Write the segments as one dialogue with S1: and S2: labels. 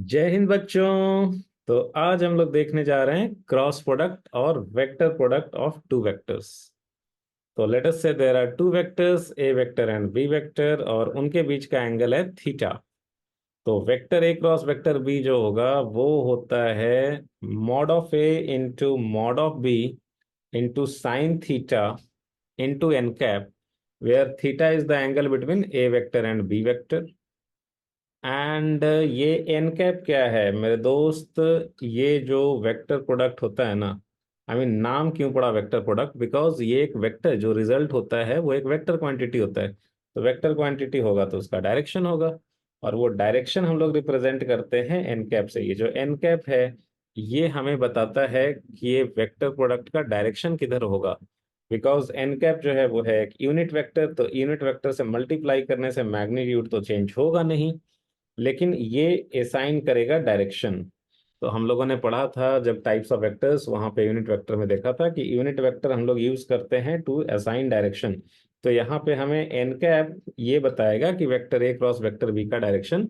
S1: जय हिंद बच्चों। तो आज हम लोग देखने जा रहे हैं क्रॉस प्रोडक्ट और vector product of two vectors. तो let us say there are two vectors A vector and B vector और उनके बीच का एंगल है थीटा। तो vector A cross vector B जो होगा वो होता है mod of A into mod of B into sine theta into N cap, where theta is the angle between A vector and B vector. And ये N cap क्या है मेरे दोस्त? ये जो वेक्टर प्रोडक्ट होता है ना, नाम क्यों पड़ा वेक्टर प्रोडक्ट? बिकॉज ये एक वेक्टर जो रिजल्ट होता है वो एक वेक्टर क्वांटिटी होता है। तो वेक्टर क्वांटिटी होगा तो उसका डायरेक्शन होगा, और वो डायरेक्शन हम लोग रिप्रेजेंट करते हैं एन कैप से। ये जो एन कैप है ये हमें बताता है कि ये वेक्टर प्रोडक्ट का डायरेक्शन किधर होगा। बिकॉज एन कैप जो है वो है एक यूनिट वेक्टर, तो यूनिट वेक्टर से मल्टीप्लाई करने से मैग्नीट्यूड तो चेंज होगा नहीं, लेकिन ये असाइन करेगा डायरेक्शन। तो हम लोगों ने पढ़ा था जब टाइप्स ऑफ वेक्टर्स, वहां पे यूनिट वेक्टर में देखा था कि यूनिट वेक्टर हम लोग यूज करते हैं टू असाइन डायरेक्शन। तो यहाँ पे हमें एन कैप ये बताएगा कि vector A cross vector B का डायरेक्शन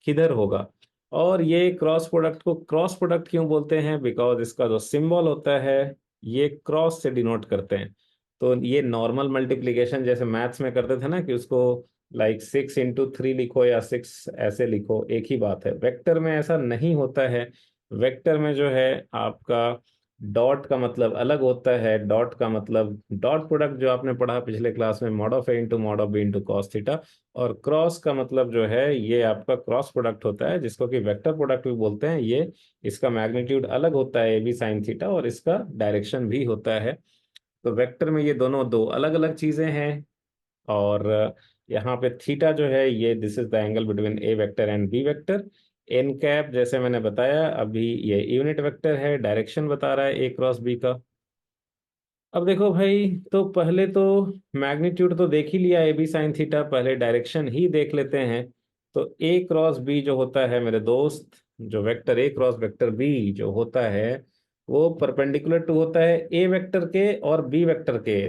S1: किधर होगा। और ये क्रॉस प्रोडक्ट को क्रॉस प्रोडक्ट क्यों बोलते हैं? बिकॉज इसका जो सिंबल होता है ये क्रॉस से डिनोट करते हैं। तो ये नॉर्मल मल्टीप्लीकेशन जैसे मैथ्स में करते थे ना, कि उसको लाइक 6 into 3 लिखो या 6 ऐसे लिखो, एक ही बात है। वेक्टर में ऐसा नहीं होता है। वेक्टर में जो है आपका डॉट का मतलब अलग होता है। डॉट का मतलब डॉट प्रोडक्ट जो आपने पढ़ा पिछले क्लास में, mod of A into mod of B into cos theta. और क्रॉस का मतलब जो है ये आपका क्रॉस प्रोडक्ट होता है, जिसको कि वेक्टर प्रोडक्ट भी बोलते हैं। ये इसका मैग्नीट्यूड अलग होता है ए बी साइन थीटा, और इसका डायरेक्शन भी होता है। तो वेक्टर में ये दोनों दो अलग अलग चीजें हैं। और यहाँ पे थीटा जो है ये this is the angle between A vector and B vector. N cap जैसे मैंने बताया अभी ये यूनिट वेक्टर है, डायरेक्शन बता रहा है ए क्रॉस बी का। अब देखो भाई, तो पहले तो मैग्नीट्यूड तो देख ही लिया ए बी साइन थीटा, पहले डायरेक्शन ही देख लेते हैं। तो ए क्रॉस बी जो होता है मेरे दोस्त, जो vector A cross vector B जो होता है वो परपेंडिकुलर टू होता है ए वेक्टर के और बी वेक्टर के,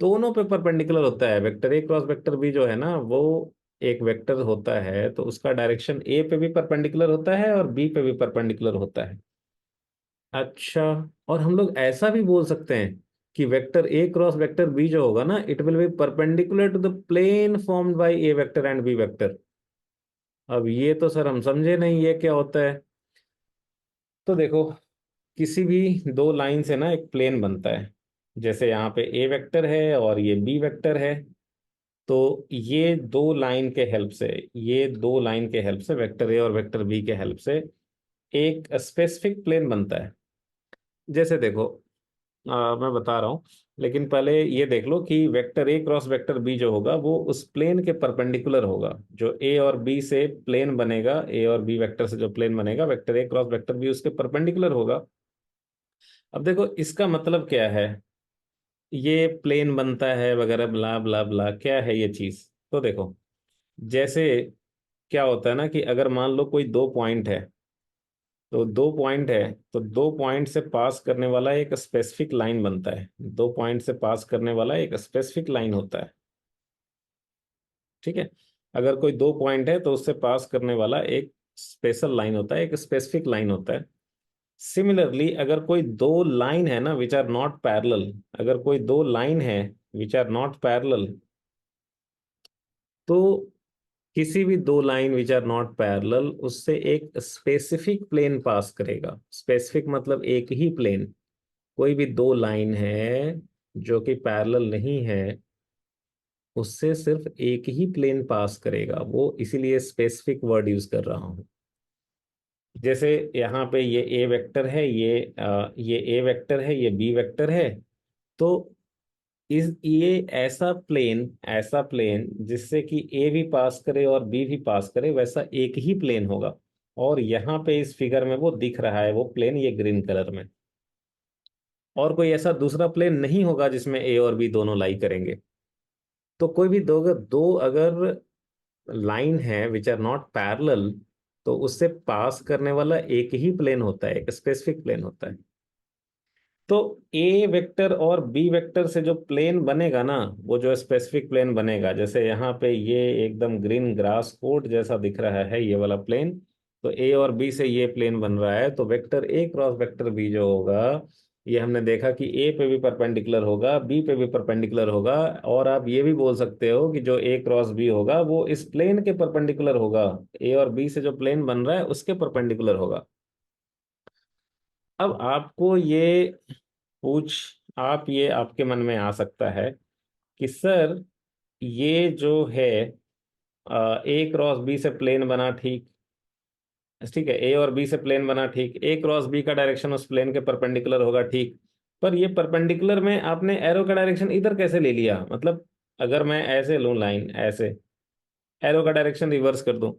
S1: दोनों पे परपेंडिकुलर होता है। Vector A cross vector B जो है ना वो एक वेक्टर होता है, तो उसका डायरेक्शन ए पे भी परपेंडिकुलर होता है और बी पे भी परपेंडिकुलर होता है। अच्छा, और हम लोग ऐसा भी बोल सकते हैं कि vector A cross vector B जो होगा ना, it will be perpendicular to the plane formed by A vector and B vector. अब ये तो सर हम समझे नहीं ये क्या होता है। तो देखो, किसी भी दो लाइन से ना एक प्लेन बनता है। जैसे यहाँ पे ए वेक्टर है और ये बी वेक्टर है। तो ये दो लाइन के हेल्प से वेक्टर ए और वेक्टर बी के हेल्प से एक स्पेसिफिक प्लेन बनता है। जैसे देखो, मैं बता रहा हूँ, लेकिन पहले ये देख लो कि vector A cross vector B जो होगा वो उस प्लेन के परपेंडिकुलर होगा। जो ए और बी से प्लेन बनेगा, ए और बी वेक्टर से जो प्लेन बनेगा, vector A cross vector B उसके परपेंडिकुलर होगा। अब देखो इसका मतलब क्या है, ये प्लेन बनता है वगैरह ब्ला ब्ला ब्ला, क्या है ये चीज? तो देखो, जैसे क्या होता है ना कि अगर मान लो कोई दो पॉइंट है, तो दो पॉइंट है, तो दो पॉइंट से पास करने वाला एक स्पेसिफिक लाइन बनता है। दो पॉइंट से पास करने वाला एक स्पेसिफिक लाइन होता है। ठीक है, अगर कोई दो पॉइंट है तो उससे पास करने वाला एक स्पेशल लाइन होता है, एक स्पेसिफिक लाइन होता है। सिमिलरली अगर कोई दो लाइन है ना विच आर नॉट पैरेलल, अगर कोई दो लाइन है विच आर नॉट पैरेलल, तो किसी भी दो line which are not parallel उससे एक स्पेसिफिक प्लेन पास करेगा। स्पेसिफिक मतलब एक ही प्लेन। कोई भी दो लाइन है जो कि पैरेलल नहीं है, उससे सिर्फ एक ही प्लेन पास करेगा वो, इसीलिए स्पेसिफिक वर्ड यूज कर रहा हूं। जैसे यहाँ पे ये ए वेक्टर है, ये ए वेक्टर है, ये बी वेक्टर है। तो इस ये ऐसा प्लेन जिससे कि ए भी पास करे और बी भी पास करे, वैसा एक ही प्लेन होगा। और यहाँ पे इस फिगर में वो दिख रहा है वो प्लेन, ये ग्रीन कलर में। और कोई ऐसा दूसरा प्लेन नहीं होगा जिसमें ए और बी दोनों लाई करेंगे। तो कोई भी दो अगर लाइन है विच आर नॉट पैरेलल, तो उससे पास करने वाला एक ही प्लेन होता है, एक स्पेसिफिक प्लेन होता है। तो ए वेक्टर और बी वेक्टर से जो प्लेन बनेगा ना, वो जो स्पेसिफिक प्लेन बनेगा, जैसे यहाँ पे ये एकदम ग्रीन ग्रास कोट जैसा दिख रहा है ये वाला प्लेन, तो ए और बी से ये प्लेन बन रहा है, तो vector A cross vector B जो होगा, ये हमने देखा कि ए पे भी परपेंडिकुलर होगा, बी पे भी परपेंडिकुलर होगा। और आप ये भी बोल सकते हो कि जो ए क्रॉस बी होगा वो इस प्लेन के परपेंडिकुलर होगा, ए और बी से जो प्लेन बन रहा है उसके परपेंडिकुलर होगा। अब आपको ये पूछ आप ये आपके मन में आ सकता है कि सर, ये जो है ए क्रॉस बी से प्लेन बना, ठीक। ठीक है, ए और बी से प्लेन बना, ठीक। ए क्रॉस बी का डायरेक्शन उस प्लेन के परपेंडिकुलर होगा, ठीक। पर ये परपेंडिकुलर में आपने एरो का डायरेक्शन इधर कैसे ले लिया? मतलब अगर मैं ऐसे लूं लाइन, ऐसे एरो का डायरेक्शन रिवर्स कर दूं,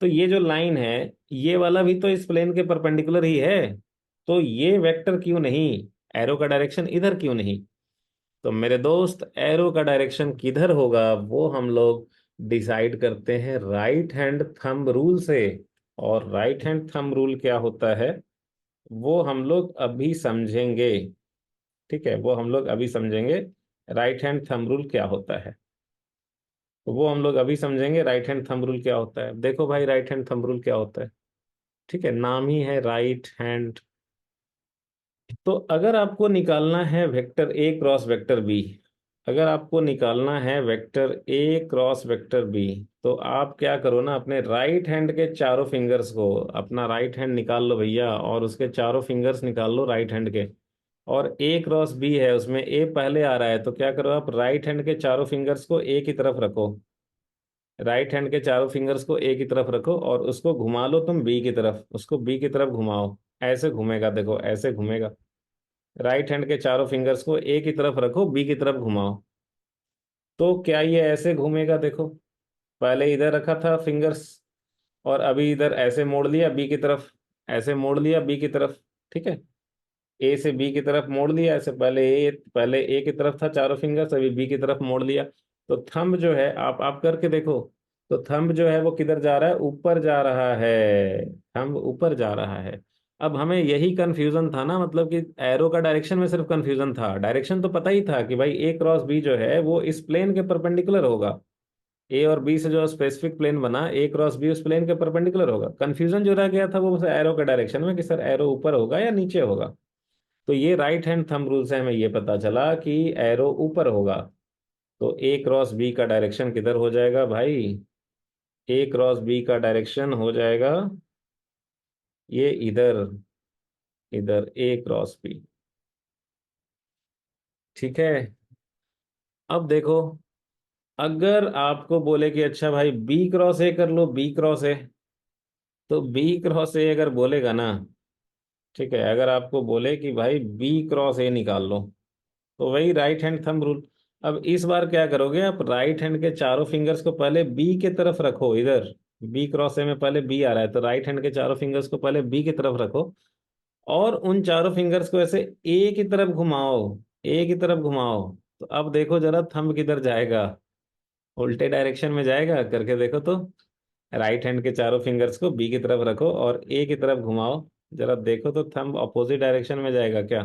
S1: तो ये जो लाइन है ये वाला भी तो इस प्लेन के परपेंडिकुलर ही है। तो ये वेक्टर क्यों नहीं, एरो का डायरेक्शन इधर क्यों नहीं? तो मेरे दोस्त, एरो का डायरेक्शन किधर होगा वो हम लोग डिसाइड करते हैं राइट हैंड थंब रूल से। और राइट हैंड थंब रूल क्या होता है वो हम लोग अभी समझेंगे। ठीक है, वो हम लोग अभी समझेंगे राइट हैंड थंब रूल क्या होता है। तो वो हम लोग अभी समझेंगे राइट हैंड थंब रूल क्या होता है। देखो भाई, राइट हैंड थंब रूल क्या होता है? ठीक है, नाम ही है राइट हैंड। तो अगर आपको निकालना है vector A cross vector B, अगर आपको निकालना है vector A cross vector B, तो आप क्या करो ना, अपने राइट हैंड के चारों फिंगर्स को, अपना राइट हैंड निकाल लो भैया, और उसके चारों फिंगर्स निकाल लो राइट हैंड के। और ए क्रॉस बी है, उसमें ए पहले आ रहा है, तो क्या करो आप, राइट हैंड के चारों फिंगर्स को ए की तरफ रखो। राइट हैंड के चारों फिंगर्स को ए की तरफ रखो और उसको घुमा लो तुम बी की तरफ, उसको बी की तरफ घुमाओ। ऐसे घूमेगा, देखो ऐसे घूमेगा। राइट हैंड के चारों फिंगर्स को ए की तरफ रखो, बी की तरफ घुमाओ। तो क्या ये ऐसे घूमेगा? देखो, पहले इधर रखा था फिंगर्स, और अभी इधर ऐसे मोड़ लिया बी की तरफ, ऐसे मोड़ लिया बी की तरफ। ठीक है, ए से बी की तरफ मोड़ लिया, ऐसे पहले ए की तरफ था चारों फिंगर्स, अभी बी की तरफ मोड़ लिया। तो थंब जो है, आप करके देखो, तो थंब जो है वो किधर जा रहा है? ऊपर जा रहा है। थंब ऊपर जा रहा है। अब हमें यही कंफ्यूजन था ना, मतलब कि एरो का डायरेक्शन में सिर्फ कंफ्यूजन था, डायरेक्शन तो पता ही था कि भाई ए क्रॉस बी जो है वो इस प्लेन के परपेंडिकुलर होगा। ए और बी से जो स्पेसिफिक प्लेन बना, ए क्रॉस बी उस प्लेन के परपेंडिकुलर होगा। कंफ्यूजन जो रह गया था वो एरो के डायरेक्शन में, कि सर एरो ऊपर होगा या नीचे होगा। तो ये राइट हैंड थंब रूल से हमें ये पता चला कि एरो ऊपर होगा। तो ए क्रॉस बी का डायरेक्शन किधर हो जाएगा भाई? ए क्रॉस बी का डायरेक्शन हो जाएगा ये इधर, इधर ए क्रॉस बी। ठीक है। अब देखो, अगर आपको बोले कि अच्छा भाई बी क्रॉस ए कर लो, बी क्रॉस ए, तो बी क्रॉस ए अगर बोलेगा ना, ठीक है, अगर आपको बोले कि भाई बी क्रॉस ए निकाल लो, तो वही राइट हैंड थंब रूल। अब इस बार क्या करोगे आप, राइट हैंड के चारों फिंगर्स को पहले बी के तरफ रखो, इधर बी क्रॉस ए में पहले बी आ रहा है, तो राइट हैंड के चारों फिंगर्स को पहले बी की तरफ रखो। और उन चारों फिंगर्स को ऐसे ए की तरफ घुमाओ, ए की तरफ घुमाओ। तो अब देखो जरा थंब किधर जाएगा, उल्टे डायरेक्शन में जाएगा, करके देखो तो। राइट हैंड के चारों फिंगर्स को बी की तरफ रखो और ए की तरफ घुमाओ, जरा देखो तो थंब अपोजिट डायरेक्शन में जाएगा क्या?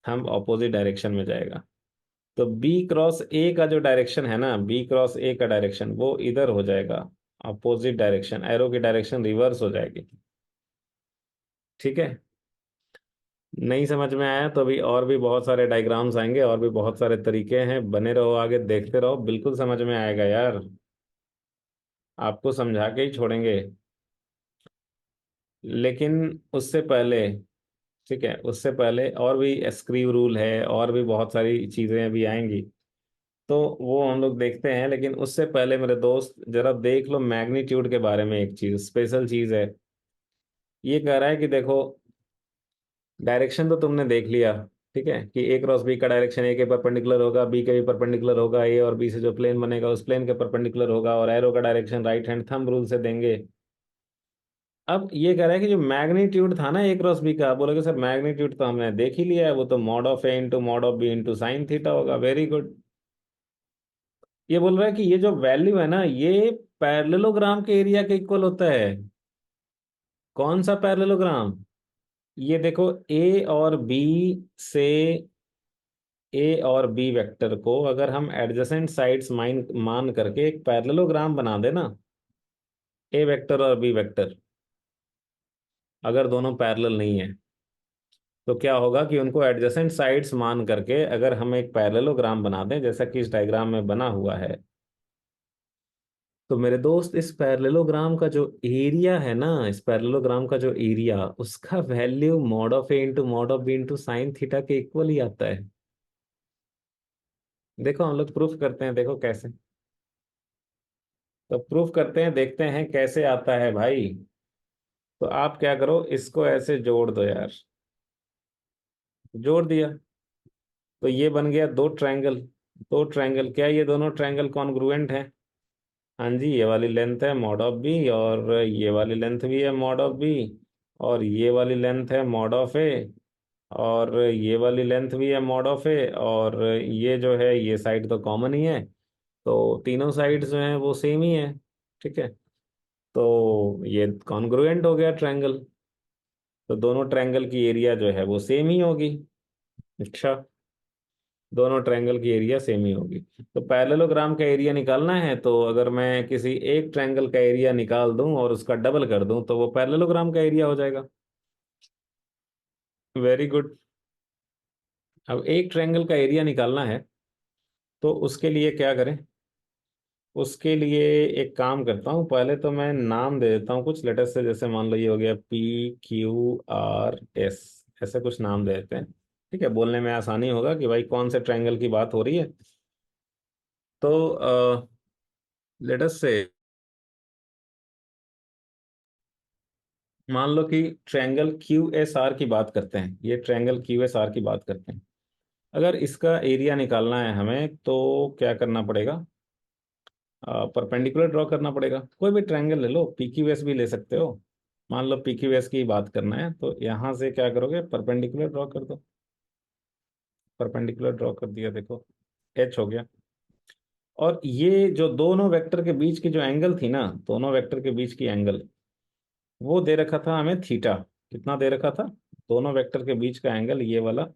S1: थंब अपोजिट डायरेक्शन में जाएगा। तो बी क्रॉस ए का जो डायरेक्शन है ना, बी क्रॉस ए का डायरेक्शन वो इधर हो जाएगा, अपोजिट डायरेक्शन, एरो की डायरेक्शन रिवर्स हो जाएगी। ठीक है, नहीं समझ में आया तो अभी और भी बहुत सारे डायग्राम्स आएंगे, और भी बहुत सारे तरीके हैं, बने रहो आगे देखते रहो, बिल्कुल समझ में आएगा यार, आपको समझा के ही छोड़ेंगे। लेकिन उससे पहले, ठीक है, उससे पहले और भी स्क्रीव रूल है, और भी बहुत सारी चीजें अभी आएंगी, तो वो हम लोग देखते हैं। लेकिन उससे पहले मेरे दोस्त, जरा देख लो मैग्नीट्यूड के बारे में, एक चीज स्पेशल चीज है। ये कह रहा है कि देखो, डायरेक्शन तो तुमने देख लिया, ठीक है, कि ए क्रॉस बी का डायरेक्शन ए के परपेंडिकुलर होगा, बी के भी परपेंडिकुलर होगा, ए और बी से जो प्लेन बनेगा उस प्लेन के परपेंडिकुलर होगा, और एरो का direction right hand thumb rule से देंगे। अब ये कह रहा है कि जो मैग्नीट्यूड था ना ए क्रॉस बी का, बोलोगे सर मैग्नीट्यूड तो हमने देख ही लिया है, वो तो mod of A into mod of B into sine theta होगा, वेरी गुड। ये बोल रहा है कि ये जो वैल्यू है ना, ये पैरेललोग्राम के एरिया के इक्वल होता है। कौन सा पैरेललोग्राम? ये देखो, ए और बी से, ए और बी वेक्टर को अगर हम एडजेसेंट साइड्स मान करके एक पैरेललोग्राम बना देना, ए वेक्टर और बी वेक्टर अगर दोनों पैरेलल नहीं है, तो क्या होगा कि उनको एडजेसेंट साइड्स मान करके अगर हम एक पैरेललोग्राम बना दें, जैसा कि इस डायग्राम में बना हुआ है, तो मेरे दोस्त इस पैरेललोग्राम का जो एरिया है ना, इस पैरेललोग्राम का जो एरिया, उसका value mod of A into mod of B into sine theta के इक्वल ही आता है। देखो हम लोग प्रूफ करते हैं, देखो कैसे। तो प्रूफ करते हैं, देखते हैं कैसे आता है भाई। तो आप क्या करो, इसको ऐसे जोड़ दो यार। जोड़ दिया तो ये बन गया दो ट्रायंगल। दो ट्रायंगल, क्या ये दोनों ट्रायंगल कॉन्ग्रुएंट हैं? हाँ जी, ये वाली लेंथ है मॉड ऑफ बी, और ये वाली लेंथ भी है मॉड ऑफ बी, और ये वाली लेंथ है मॉड ऑफ ए, और ये वाली लेंथ भी है मॉड ऑफ ए, और ये जो है ये साइड तो कॉमन ही है। तो तीनों साइड्स जो हैं वो सेम ही है। ठीक है, तो ये कॉन्ग्रुएंट हो गया ट्रायंगल। तो दोनों ट्रायंगल की एरिया जो है वो सेम ही होगी। अच्छा, दोनों ट्रायंगल की एरिया सेम ही होगी। तो पैरेललोग्राम का एरिया निकालना है, तो अगर मैं किसी एक ट्रायंगल का एरिया निकाल दूं और उसका डबल कर दूं, तो वो पैरेललोग्राम का एरिया हो जाएगा। Very good. अब एक ट्रायंगल का एरिया निकालना है, तो उसके लिए क्या करें? उसके लिए एक काम करता हूँ, पहले तो मैं नाम दे देता हूँ कुछ लेटर से, जैसे मान लो ये हो गया PQRS, ऐसे कुछ नाम दे देते हैं। ठीक है, बोलने में आसानी होगा कि भाई कौन से ट्रायंगल की बात हो रही है। तो लेटर से मान लो कि ट्रायंगल QSR की बात करते हैं, ये ट्रायंगल QSR की बात करते हैं। अगर इसका एरिया निकालना है हमें, तो क्या करना पड़ेगा? परपेंडिकुलर ड्रॉ करना पड़ेगा। कोई भी ट्रायंगल ले लो, PQS भी ले सकते हो। मान लो PQS की बात करना है, तो यहाँ से क्या करोगे? परपेंडिकुलर ड्रॉ कर दो। परपेंडिकुलर ड्रॉ कर दिया, देखो H हो गया। और ये जो दोनों वेक्टर के बीच की जो एंगल थी ना, दोनों वेक्टर के बीच की एंगल, वो दे रखा था हमें थीटा। कितना दे रखा था? दोनों वेक्टर के बीच का एंगल ये वाला,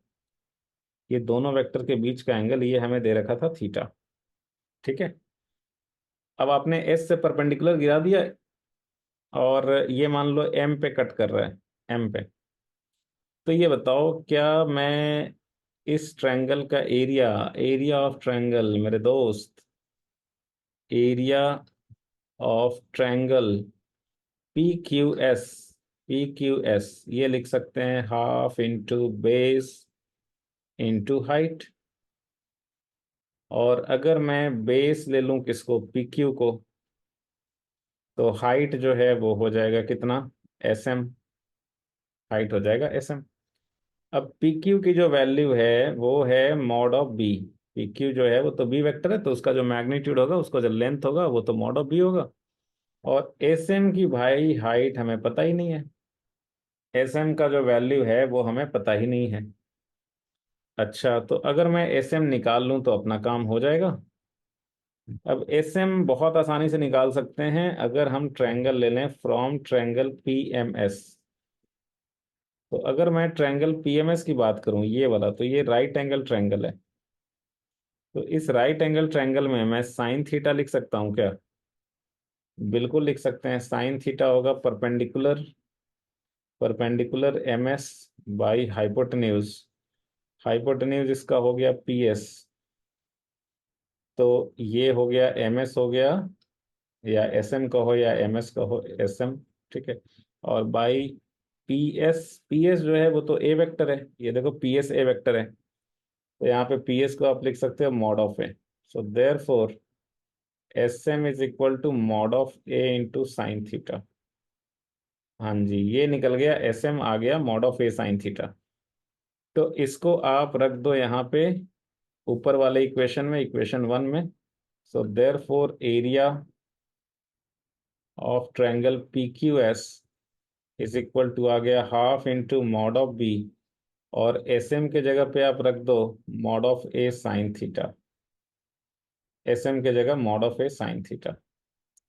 S1: ये दोनों वेक्टर के बीच का एंगल ये हमें दे रखा था थीटा। ठीक है, अब आपने S से परपेंडिकुलर गिरा दिया, और ये मान लो M पे कट कर रहा है, M पे। तो ये बताओ, क्या मैं इस ट्रायंगल का एरिया, एरिया ऑफ ट्रायंगल मेरे दोस्त, area of triangle PQS, PQS ये लिख सकते हैं half into base into height. और अगर मैं बेस ले लूं किसको? PQ को, तो हाइट जो है वो हो जाएगा कितना? SM। हाइट हो जाएगा SM। अब PQ की जो वैल्यू है वो है मॉड ऑफ बी। PQ जो है वो तो बी वेक्टर है, तो उसका जो मैग्नीट्यूड होगा, उसका जो लेंथ होगा, वो तो मॉड ऑफ बी होगा। और SM की भाई हाइट हमें पता ही नहीं है। SM का जो वैल्यू है वो हमें पता ही नहीं है। अच्छा, तो अगर मैं SM निकाल लूं तो अपना काम हो जाएगा। अब SM बहुत आसानी से निकाल सकते हैं अगर हम ट्रायंगल ले लें फ्रॉम ट्रायंगल PMS। तो अगर मैं ट्रायंगल PMS की बात करूं, ये वाला, तो ये राइट एंगल ट्रायंगल है। तो इस राइट एंगल ट्रायंगल में मैं साइन थीटा लिख सकता हूँ क्या? बिल्कुल लिख सकते हैं। साइन थीटा होगा perpendicular, perpendicular MS by hypotenuse. Hypotenuse इसका हो गया PS। तो ये हो गया MS हो गया, या SM का हो या MS का हो, SM। ठीक है, और बाई PS जो है वो तो ए वेक्टर है, ये देखो PS ए वेक्टर है। तो यहाँ पे PS को आप लिख सकते हो mod of A. So therefore SM is equal to mod of A into sine theta. हाँ जी, ये निकल गया, SM आ गया mod of A sine theta. तो इसको आप रख दो यहाँ पे ऊपर वाले इक्वेशन में, इक्वेशन 1 में। So therefore area of triangle PQS is equal to आ गया half into mod of b, और SM के जगह पे आप रख दो mod of A sine theta. SM के जगह mod of A sine theta.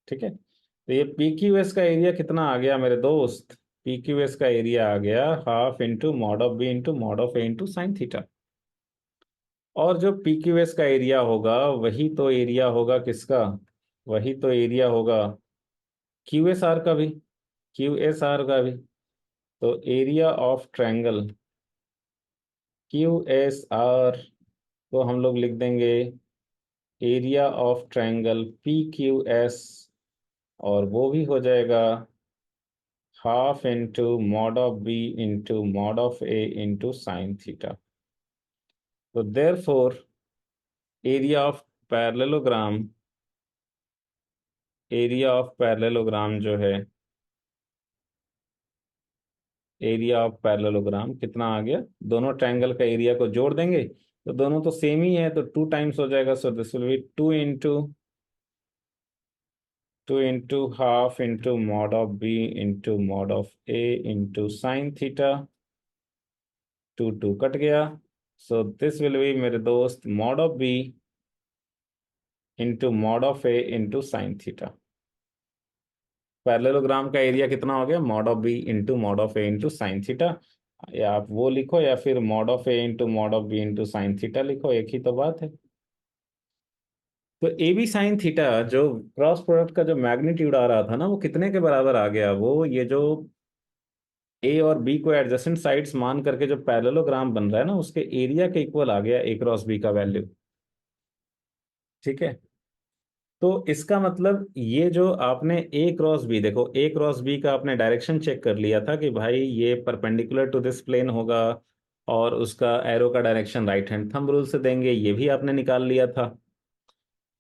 S1: ठीक है, तो ये PQS का एरिया कितना आ गया मेरे दोस्त? PQS का एरिया आ गया half into mod of B into mod of A into sine theta. और जो PQS का एरिया होगा, वही तो एरिया होगा किसका? वही तो एरिया होगा क्यू एस आर का भी, क्यू एस आर का भी। तो area of triangle Q S R को हम लोग लिख देंगे area of triangle P Q S, और वो भी हो जाएगा half into mod of B into mod of A into sine theta. तो therefore area of parallelogram, area of parallelogram जो है, एरिया ऑफ पैरेललोग्राम कितना आ गया, दोनों ट्रायंगल का एरिया को जोड़ देंगे तो दोनों तो सेम ही है, तो टू टाइम्स हो जाएगा। So this will be two into half into mod of B into mod of A into sine theta. Two two cut गया। सो दिस विल बी मेरे दोस्त mod of B into mod of A into sine theta. Parallelogram का area कितना हो गया, mod of B into mod of A into sine theta. या आप वो लिखो या फिर mod of A into mod of B into sine theta लिखो, एक ही तो बात है। तो ए बी साइन थीटा जो क्रॉस प्रोडक्ट का जो मैग्नीट्यूड आ रहा था ना, वो कितने के बराबर आ गया, वो ये जो ए और बी को एडजेसेंट साइड्स मान करके जो पैरेललोग्राम बन रहा है ना, उसके एरिया के इक्वल आ गया ए क्रॉस बी का वैल्यू। ठीक है। तो इसका मतलब ये जो आपने ए क्रॉस बी, देखो ए क्रॉस बी का आपने डायरेक्शन चेक कर लिया था कि भाई ये परपेंडिकुलर टू दिस प्लेन होगा, और उसका एरो का direction right hand thumb rule से देंगे, ये भी आपने निकाल लिया था।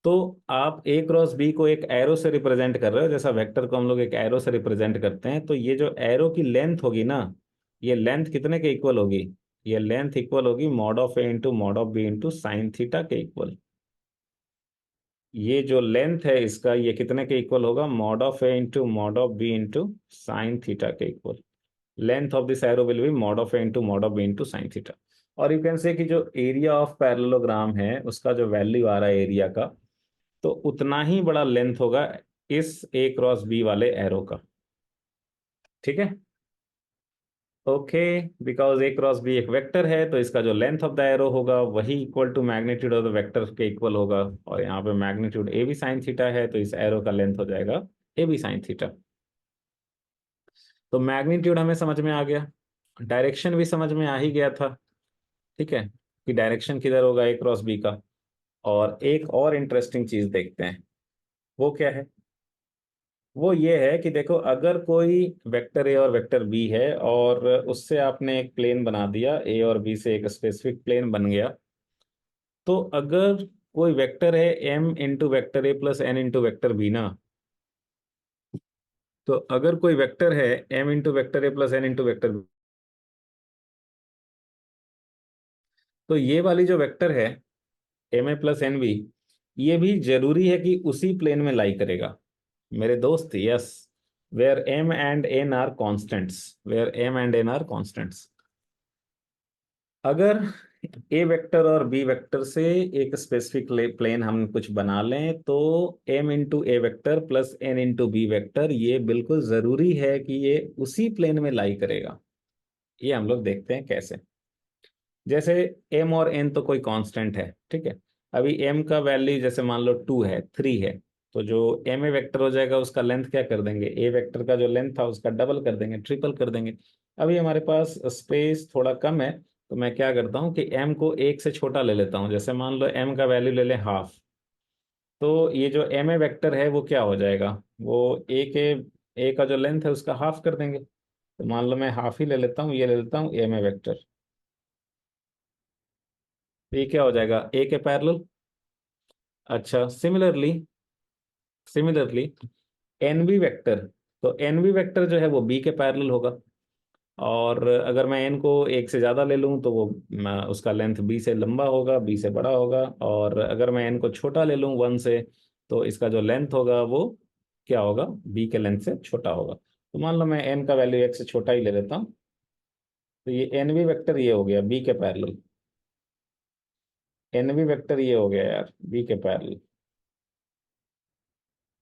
S1: तो आप ए क्रॉस बी को एक एरो से रिप्रेजेंट कर रहे हो, जैसा वेक्टर को हम लोग एक एरो से रिप्रेजेंट करते हैं, तो ये जो एरो की लेंथ होगी ना, ये लेंथ कितने के इक्वल होगी, ये लेंथ इक्वल होगी mod of A into mod of B into sine theta के इक्वल। ये जो लेंथ है इसका, ये कितने के इक्वल होगा, mod of A into mod of B into sine theta के equal. Length of this arrow will be mod of A into mod of B into sine theta. और यू कैन से कि जो area of parallelogram है उसका जो value आ रहा है area का, तो उतना ही बड़ा लेंथ होगा इस ए क्रॉस बी वाले एरो का। ठीक है। Okay. Because A cross B एक वेक्टर है, तो इसका जो लेंथ ऑफ द एरो होगा वही equal to magnitude of the vector के इक्वल होगा, और यहाँ पे magnitude A B sine theta है, तो इस एरो का लेंथ हो जाएगा ए बी साइन थीटा। तो मैग्नीट्यूड हमें समझ में आ गया, डायरेक्शन भी समझ में आ ही गया था। ठीक है, कि डायरेक्शन किधर होगा ए क्रॉस बी का। और एक और इंटरेस्टिंग चीज देखते हैं, वो क्या है, वो ये है कि देखो अगर कोई वेक्टर ए और वेक्टर बी है, और उससे आपने एक प्लेन बना दिया, ए और बी से एक स्पेसिफिक प्लेन बन गया, तो अगर कोई वेक्टर है M into vector A plus N into vector B ना, तो अगर कोई वेक्टर है M into vector A plus N into vector B, तो ये वाली जो वेक्टर है M A plus N B, ये भी जरूरी है कि उसी प्लेन में लाई करेगा मेरे दोस्त। Yes, where M and N are constants, where M and N are constants. अगर ए वेक्टर और बी वेक्टर से एक स्पेसिफिक प्लेन हम कुछ बना लें, तो M into A vector plus N into B vector, ये बिल्कुल जरूरी है कि ये उसी प्लेन में लाई करेगा। ये हम लोग देखते हैं कैसे। जैसे एम और एन तो कोई कांस्टेंट है, ठीक है। अभी एम का वैल्यू जैसे मान लो 2 है, 3 है, तो जो एम ए वेक्टर हो जाएगा उसका लेंथ क्या कर देंगे, ए वेक्टर का जो लेंथ था उसका डबल कर देंगे, ट्रिपल कर देंगे। अभी हमारे पास स्पेस थोड़ा कम है, तो मैं क्या करता हूँ कि एम को एक से छोटा ले लेता हूँ, जैसे मान लो एम का वैल्यू ले लें हाफ। तो ये जो एम ए वेक्टर है वो क्या हो जाएगा, वो ए के, ए का जो लेंथ है उसका हाफ कर देंगे। तो मान लो मैं हाफ ही ले लेता हूँ, ये ले लेता हूँ एम ए वेक्टर। तो ये क्या हो जाएगा, ए के पैरेलल। अच्छा, similarly, similarly N B vector, तो एन बी वेक्टर जो है वो बी के पैरेलल होगा। और अगर मैं एन को एक से ज़्यादा ले लूँ तो वो उसका लेंथ बी से लंबा होगा, बी से बड़ा होगा। और अगर मैं एन को छोटा ले लूँ 1 से, तो इसका जो लेंथ होगा वो क्या होगा, बी के लेंथ से छोटा होगा। तो मान लो मैं एन का वैल्यू एक से छोटा ही ले लेता हूँ, तो ये एन बी वेक्टर ये हो गया बी के पैरेलल। एन बी वेक्टर ये हो गया यार बी के पैरेलल।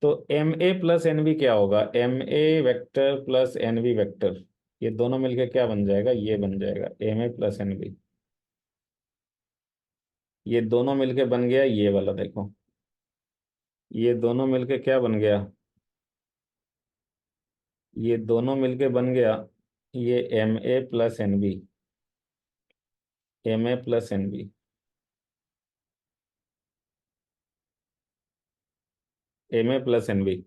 S1: तो M A plus N B क्या होगा, M A vector plus N B vector, ये दोनों मिलके क्या बन जाएगा, ये बन जाएगा M A plus N B. ये दोनों मिलके बन गया ये वाला, देखो ये दोनों मिलके क्या बन गया, ये दोनों मिलके बन गया ये MA+NB, MA+NB, MA+NB।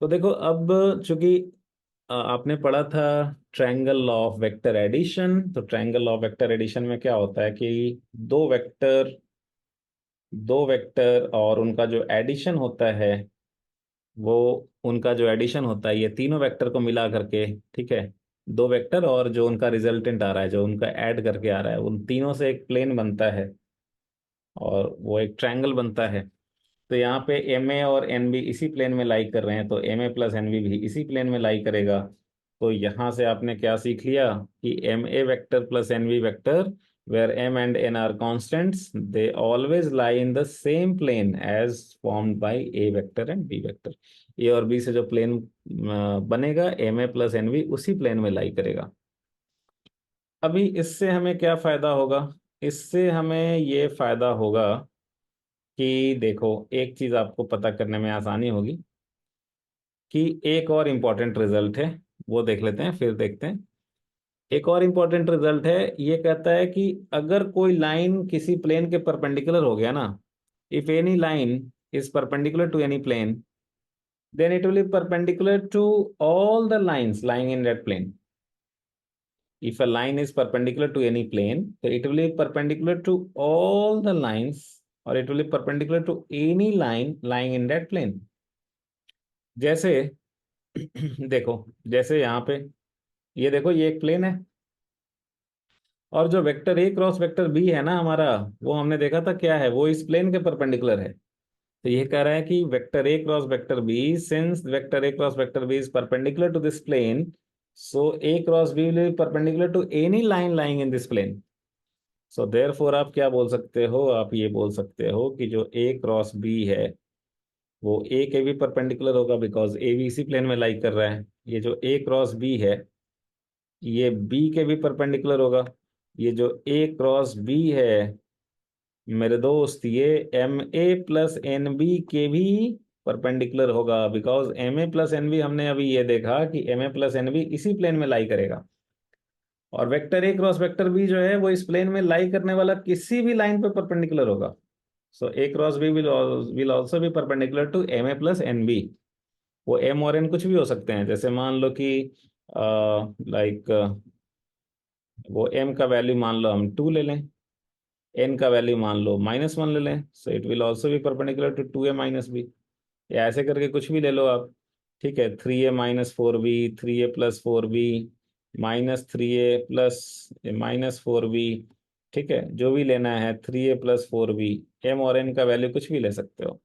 S1: तो देखो अब चूंकि आपने पढ़ा था triangle law of vector addition, तो triangle law of vector addition में क्या होता है कि दो वेक्टर दो वेक्टर और उनका जो एडिशन होता है, वो उनका जो एडिशन होता है ये तीनों वेक्टर को मिला करके, ठीक है, दो वेक्टर और जो उनका रिजल्टेंट आ रहा है, जो उनका ऐड करके आ रहा है, उन तीनों से एक प्लेन बनता है और वो एक ट्रायंगल बनता है। तो यहाँ पे MA और NB इसी प्लेन में लाई कर रहे हैं, तो MA+NB भी इसी प्लेन में लाई करेगा। तो यहाँ से आपने क्या सीख लिया कि MA वेक्टर+NB vector, where M and N are constants, they always lie in the same plane as formed by A vector and B vector. A और B से जो प्लेन बनेगा, MA+NB उसी प्लेन में लाई करेगा। अभी इससे हमें क्या फायदा होगा? इससे हमें ये फायदा होगा कि देखो, एक चीज आपको पता करने में आसानी होगी कि एक और इम्पॉर्टेंट रिजल्ट है, वो देख लेते हैं फिर देखते हैं। एक और इम्पॉर्टेंट रिजल्ट है, ये कहता है कि अगर कोई लाइन किसी प्लेन के परपेंडिकुलर हो गया ना, if any line is perpendicular to any plane, then it will be perpendicular to all the lines lying in that plane. If a line is perpendicular to any plane, so it will be perpendicular to all the lines, or it will be perpendicular to any line lying in that plane. जैसे देखो, जैसे यहाँ पे ये देखो, ये एक plane है और जो vector A cross vector B है ना हमारा, वो हमने देखा था क्या है, वो इस प्लेन के परपेंडिकुलर है। तो ये कह रहा है कि vector A cross vector B, since vector A cross vector B is perpendicular to this plane, so A cross B will be perpendicular to any line lying in this plane. So therefore आप क्या बोल सकते हो? आप ये बोल सकते हो कि जो A क्रॉस B है वो A के भी परपेंडिकुलर होगा, बिकॉज A भी इसी प्लेन में लाई कर रहा है। ये जो A क्रॉस B है ये B के भी परपेंडिकुलर होगा। ये जो A क्रॉस B है मेरे दोस्त, ये MA+NB के भी परपेंडिकुलर होगा, बिकॉज MA+NB हमने अभी ये देखा कि MA+NB इसी प्लेन में लाई करेगा। और vector A cross vector B जो है वो इस प्लेन में लाई करने वाला किसी भी लाइन पे परपेंडिकुलर होगा। So A cross B will also be perpendicular to MA+NB। वो M और N कुछ भी हो सकते हैं, जैसे मान लो कि लाइक वो M का वैल्यू मान लो हम 2 ले लें, N का वैल्यू मान लो -1 ले लें, so it will also be perpendicular to 2A-B, या ऐसे करके कुछ भी ले लो आप। ठीक है, 3A-4B, 3A+4B, -3A+-4B, ठीक है, जो भी लेना है 3A+4B, M और N का वैल्यू कुछ भी ले सकते हो।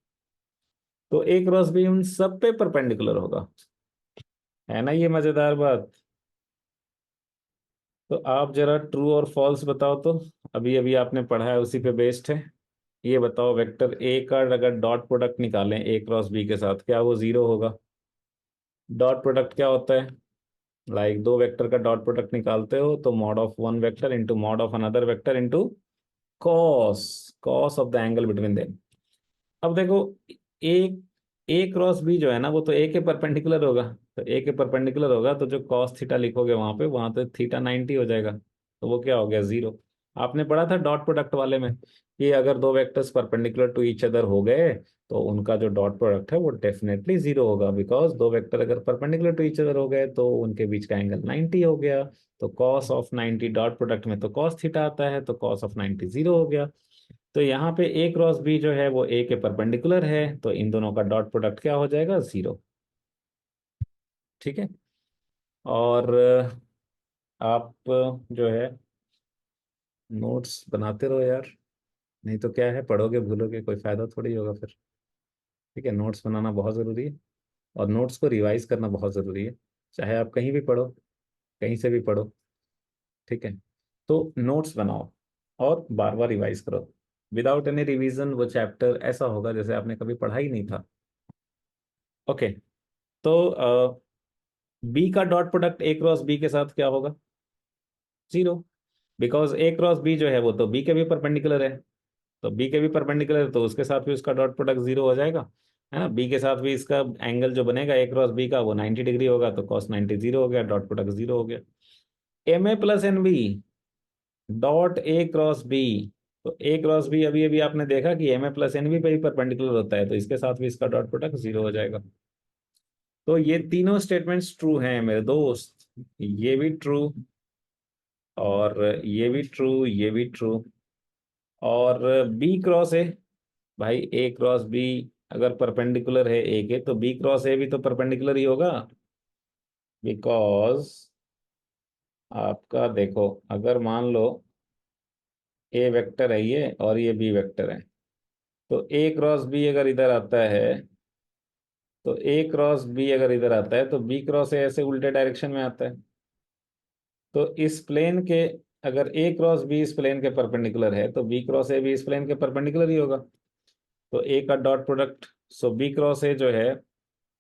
S1: तो A क्रॉस B उन सब पे परपेंडिकुलर होगा, है ना ये मजेदार बात। तो आप जरा ट्रू और फॉल्स बताओ तो, अभी अभी आपने पढ़ा है उसी पे बेस्ड है। ये बताओ, वेक्टर ए का अगर डॉट प्रोडक्ट निकालें A क्रॉस B के साथ, क्या वो जीरो होगा? डॉट प्रोडक्ट क्या होता है? लाइक दो वेक्टर का डॉट प्रोडक्ट निकालते हो तो mod of one vector into mod of another vector into cos cos of the angle between them. अब देखो, एक ए क्रॉस बी जो है ना वो तो ए के परपेंडिकुलर होगा, तो ए के परपेंडिकुलर होगा तो जो कॉस थीटा लिखोगे वहां पे, वहां तो थीटा 90 हो जाएगा, तो वो क्या हो गया? जीरो। आपने पढ़ा था डॉट प्रोडक्ट वाले में कि अगर दो vectors perpendicular to each other हो गए तो उनका जो डॉट प्रोडक्ट है वो डेफिनेटली जीरो होगा, बिकॉज दो वेक्टर अगर परपेंडिकुलर टू ईच अदर हो गए तो उनके बीच का एंगल 90 हो गया। तो कॉस ऑफ 90 डॉट प्रोडक्ट में तो कॉस थीटा आता है, तो कॉस ऑफ 90 जीरो हो गया। तो यहाँ पे A क्रॉस B जो है वो A के परपेंडिकुलर है, तो इन दोनों का डॉट प्रोडक्ट क्या हो जाएगा? जीरो। ठीक है। और आप जो है नोट्स बनाते रहो यार, नहीं तो क्या है, पढ़ोगे भूलोगे, कोई फायदा थोड़ी होगा फिर। ठीक है, नोट्स बनाना बहुत ज़रूरी है और नोट्स को रिवाइज करना बहुत ज़रूरी है, चाहे आप कहीं भी पढ़ो, कहीं से भी पढ़ो। ठीक है, तो नोट्स बनाओ और बार बार रिवाइज करो। विदाउट एनी रिवीजन वो चैप्टर ऐसा होगा जैसे आपने कभी पढ़ा ही नहीं था। ओके, तो बी का dot product A cross B के साथ क्या होगा? Zero, because A cross B जो है वो तो बी के भी परपेंडिकुलर है, तो बी के भी परपेंडिकुलर है तो उसके साथ भी उसका डॉट प्रोडक्ट जीरो हो जाएगा। है ना। बी के साथ भी इसका एंगल जो बनेगा ए क्रॉस बी का वो 90 डिग्री होगा, तो कॉस 90 जीरो हो गया, डॉट प्रोडक्ट जीरो हो गया। M A plus N B dot A cross B, तो ए क्रॉस बी अभी अभी आपने देखा कि M A plus N B पे ही परपेंडिकुलर होता है, तो इसके साथ भी इसका डॉट प्रोडक्ट जीरो हो जाएगा। तो ये तीनों स्टेटमेंट्स ट्रू हैं मेरे दोस्त, ये भी ट्रू, और ये भी ट्रू, ये भी ट्रू। और बी क्रॉस ए, भाई ए क्रॉस बी अगर परपेंडिकुलर है ए के, तो बी क्रॉस ए भी तो परपेंडिकुलर ही होगा। बिकॉज आपका देखो, अगर मान लो ए वेक्टर है ये और ये बी वेक्टर है, तो ए क्रॉस बी अगर इधर आता है, तो ए क्रॉस बी अगर इधर आता है, तो बी क्रॉस ए ऐसे उल्टे डायरेक्शन में आता है। तो इस प्लेन के, अगर ए क्रॉस बी इस प्लेन के परपेंडिकुलर है, तो बी क्रॉस ए भी इस प्लेन के परपेंडिकुलर ही होगा। तो ए का dot product, so B cross A जो है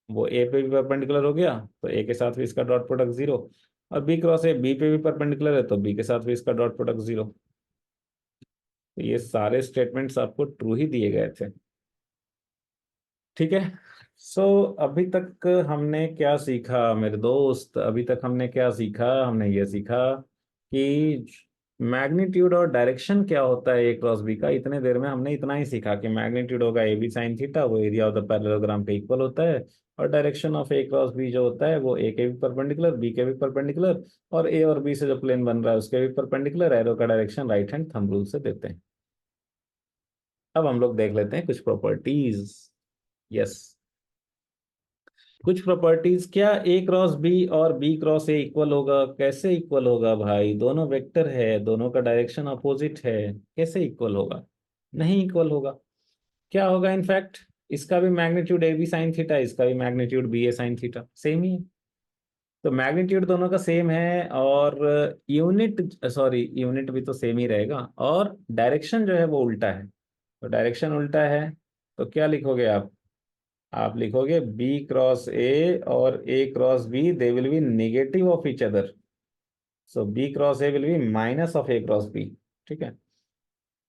S1: वो ए पे भी परपेंडिकुलर हो गया, तो ए के साथ भी इसका डॉट प्रोडक्ट जीरो। और बी क्रॉस ए बी पे भी परपेंडिकुलर है, तो बी के साथ भी इसका डॉट प्रोडक्ट जीरो। तो ये सारे स्टेटमेंट्स आपको ट्रू ही दिए गए थे। ठीक है। सो अभी तक हमने क्या सीखा मेरे दोस्त, अभी तक हमने क्या सीखा, हमने ये सीखा कि मैग्नीट्यूड और डायरेक्शन क्या होता है ए क्रॉस बी का। इतने देर में हमने इतना ही सीखा कि मैग्नीट्यूड होगा ए बी साइन थीटा, वो एरिया ऑफ द पैरेललोग्राम के इक्वल होता है। और direction of A cross B जो होता है वो ए के भी परपेंडिकुलर, बी के भी परपेंडिकुलर, और ए और बी से जो प्लेन बन रहा है उसके भी परपेंडिकुलर। एरो का direction right hand thumb rule से देते हैं। अब हम लोग देख लेते हैं कुछ प्रॉपर्टीज। यस, कुछ प्रॉपर्टीज। क्या ए क्रॉस बी और बी क्रॉस ए इक्वल होगा? कैसे इक्वल होगा भाई, दोनों वेक्टर है, दोनों का डायरेक्शन अपोजिट है, कैसे इक्वल होगा? नहीं इक्वल होगा। क्या होगा इनफैक्ट, इसका भी magnitude A B sine theta, इसका भी magnitude B A sine theta, same ही है। तो मैग्नीट्यूड दोनों का सेम है, और यूनिट, सॉरी यूनिट भी तो सेम ही रहेगा, और डायरेक्शन जो है वो उल्टा है। तो डायरेक्शन उल्टा है, तो क्या लिखोगे आप लिखोगे बी क्रॉस ए और A cross B, they will be negative of each other. So B cross A will be minus of A cross B. ठीक है,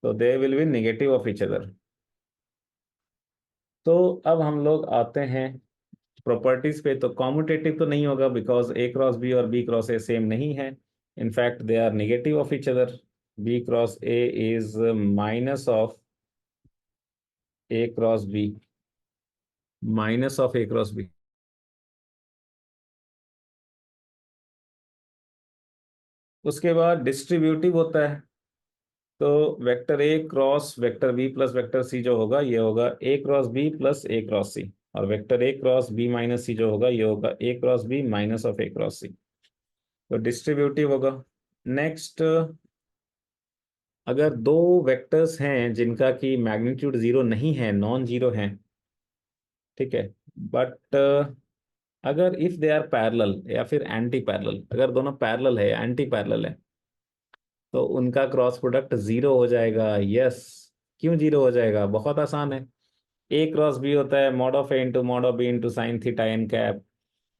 S1: तो they will be negative of each other. तो अब हम लोग आते हैं प्रॉपर्टीज पे। तो कॉम्यूटेटिव तो नहीं होगा, बिकॉज ए क्रॉस बी और बी क्रॉस ए सेम नहीं है। In fact they are negative of each other. B cross A is minus of A cross B, minus of A cross B. उसके बाद डिस्ट्रीब्यूटिव होता है। तो vector A cross vector B plus vector C जो होगा, ये होगा A cross B plus A cross C. और vector A cross B minus C जो होगा, ये होगा A cross B minus of A cross C. तो डिस्ट्रीब्यूटिव होगा। नेक्स्ट, अगर दो वेक्टर्स हैं जिनका की मैग्नीट्यूड जीरो नहीं है, नॉन जीरो है, ठीक है, बट अगर इफ दे आर पैरेलल या फिर एंटी पैरेलल, अगर दोनों पैरेलल है, एंटी पैरेलल है, तो उनका क्रॉस प्रोडक्ट जीरो हो जाएगा। यस, क्यों जीरो हो जाएगा? बहुत आसान है। ए क्रॉस बी होता है mod of A into mod of B into sine theta N cap.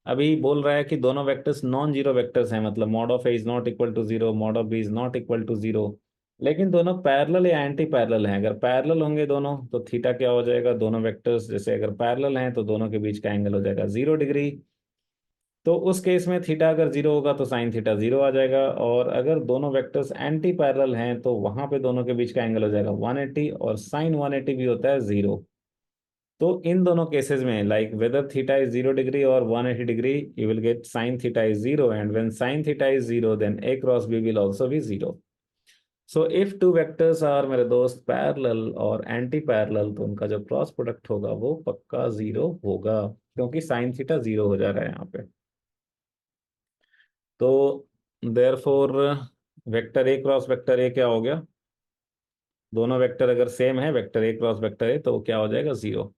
S1: अभी बोल रहा है कि दोनों वेक्टर्स नॉन जीरो वेक्टर्स हैं, मतलब mod of A is not equal to zero, mod of B is not equal to zero. लेकिन दोनों पैरेलल या एंटी पैरेलल हैं। अगर पैरेलल होंगे दोनों, तो थीटा क्या हो जाएगा? दोनों वेक्टर्स जैसे अगर पैरेलल हैं तो दोनों के बीच का एंगल हो जाएगा 0 डिग्री। तो उस केस में थीटा अगर जीरो होगा तो साइन थीटा जीरो आ जाएगा। और अगर दोनों वेक्टर्स एंटी पैरेलल हैं, तो वहां पे दोनों के बीच का एंगल हो जाएगा 180, और साइन 180 भी होता है जीरो। तो इन दोनों केसेस में, like whether theta is 0 degree और 180 degree, you will get sine theta is zero, and when sine theta is zero then A cross B will also be zero. So if two vectors are मेरे दोस्त parallel और anti parallel, तो उनका जो cross product होगा वो पक्का zero होगा, क्योंकि साइन थीटा जीरो हो जा रहा है यहाँ पे। तो therefore vector A cross vector ए क्या हो गया? दोनों वेक्टर अगर सेम है, vector A cross vector A, तो क्या हो जाएगा? जीरो।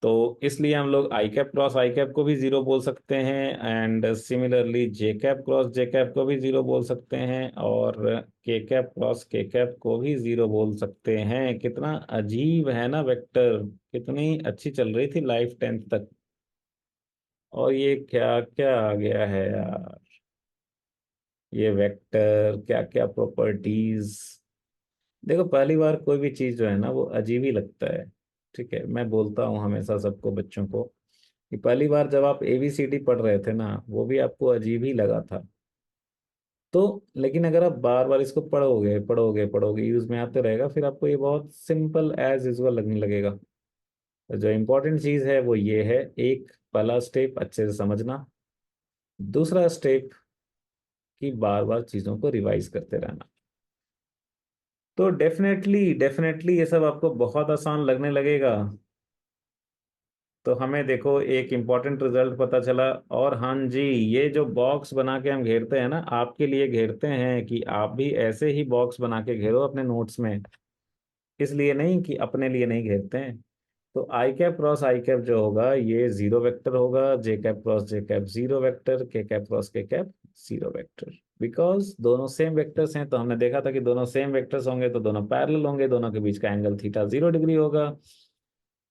S1: तो इसलिए हम लोग आई कैप क्रॉस आई कैप को भी जीरो बोल सकते हैं, and similarly J cap cross J cap को भी जीरो बोल सकते हैं, और K cap cross K cap को भी जीरो बोल सकते हैं। कितना अजीब है ना वेक्टर, कितनी अच्छी चल रही थी लाइफ 10th तक, और ये क्या क्या आ गया है यार। ये वेक्टर क्या क्या प्रॉपर्टीज। देखो, पहली बार कोई भी चीज जो है ना वो अजीब ही लगता है। ठीक है, मैं बोलता हूँ हमेशा सबको, बच्चों को, कि पहली बार जब आप एबीसीडी पढ़ रहे थे ना, वो भी आपको अजीब ही लगा था। तो लेकिन अगर आप बार बार इसको पढ़ोगे पढ़ोगे पढ़ोगे, यूज में आते रहेगा, फिर आपको ये बहुत सिंपल एज यूजुअल लगने लगेगा। तो जो इम्पोर्टेंट चीज है वो ये है, एक पहला स्टेप अच्छे से समझना, दूसरा स्टेप कि बार बार चीजों को रिवाइज करते रहना। तो डेफिनेटली डेफिनेटली ये सब आपको बहुत आसान लगने लगेगा। तो हमें देखो एक इम्पॉर्टेंट रिजल्ट पता चला। और हाँ जी, ये जो बॉक्स बना के हम घेरते हैं ना, आपके लिए घेरते हैं कि आप भी ऐसे ही बॉक्स बना के घेरो अपने नोट्स में, इसलिए नहीं कि अपने लिए नहीं घेरते हैं। तो आई कैप क्रॉस आई कैप जो होगा ये जीरो वेक्टर होगा, J cap cross J cap zero vector, के cap cross K cap zero vector. Because दोनों सेम वेक्टर्स हैं, तो हमने देखा था कि दोनों सेम वेक्टर्स होंगे तो दोनों पैरेलल होंगे, दोनों के बीच का एंगल थीटा 0 डिग्री होगा।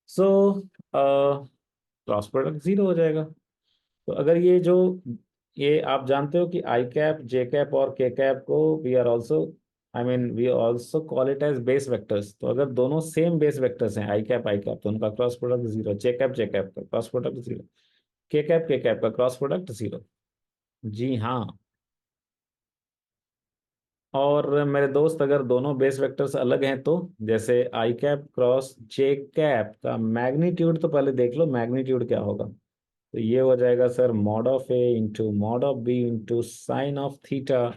S1: सो क्रॉस प्रोडक्ट जीरो हो जाएगा। तो अगर ये जो, ये आप जानते हो कि आई कैप जे कैप और के कैप को we are also, I mean we also call it as base vectors. तो अगर दोनों सेम बेस वेक्टर्स हैं आई कैप, तो उनका क्रॉस प्रोडक्ट जीरो, जे कैप का क्रॉस प्रोडक्ट जीरो, के कैप का क्रॉस प्रोडक्ट जीरो। जी हाँ। और मेरे दोस्त, अगर दोनों बेस वेक्टर्स अलग हैं तो, जैसे आई कैप क्रॉस जे कैप का मैग्नीट्यूड, तो पहले देख लो मैग्नीट्यूड क्या होगा। तो ये हो जाएगा sir mod of A into mod of B into sine of theta.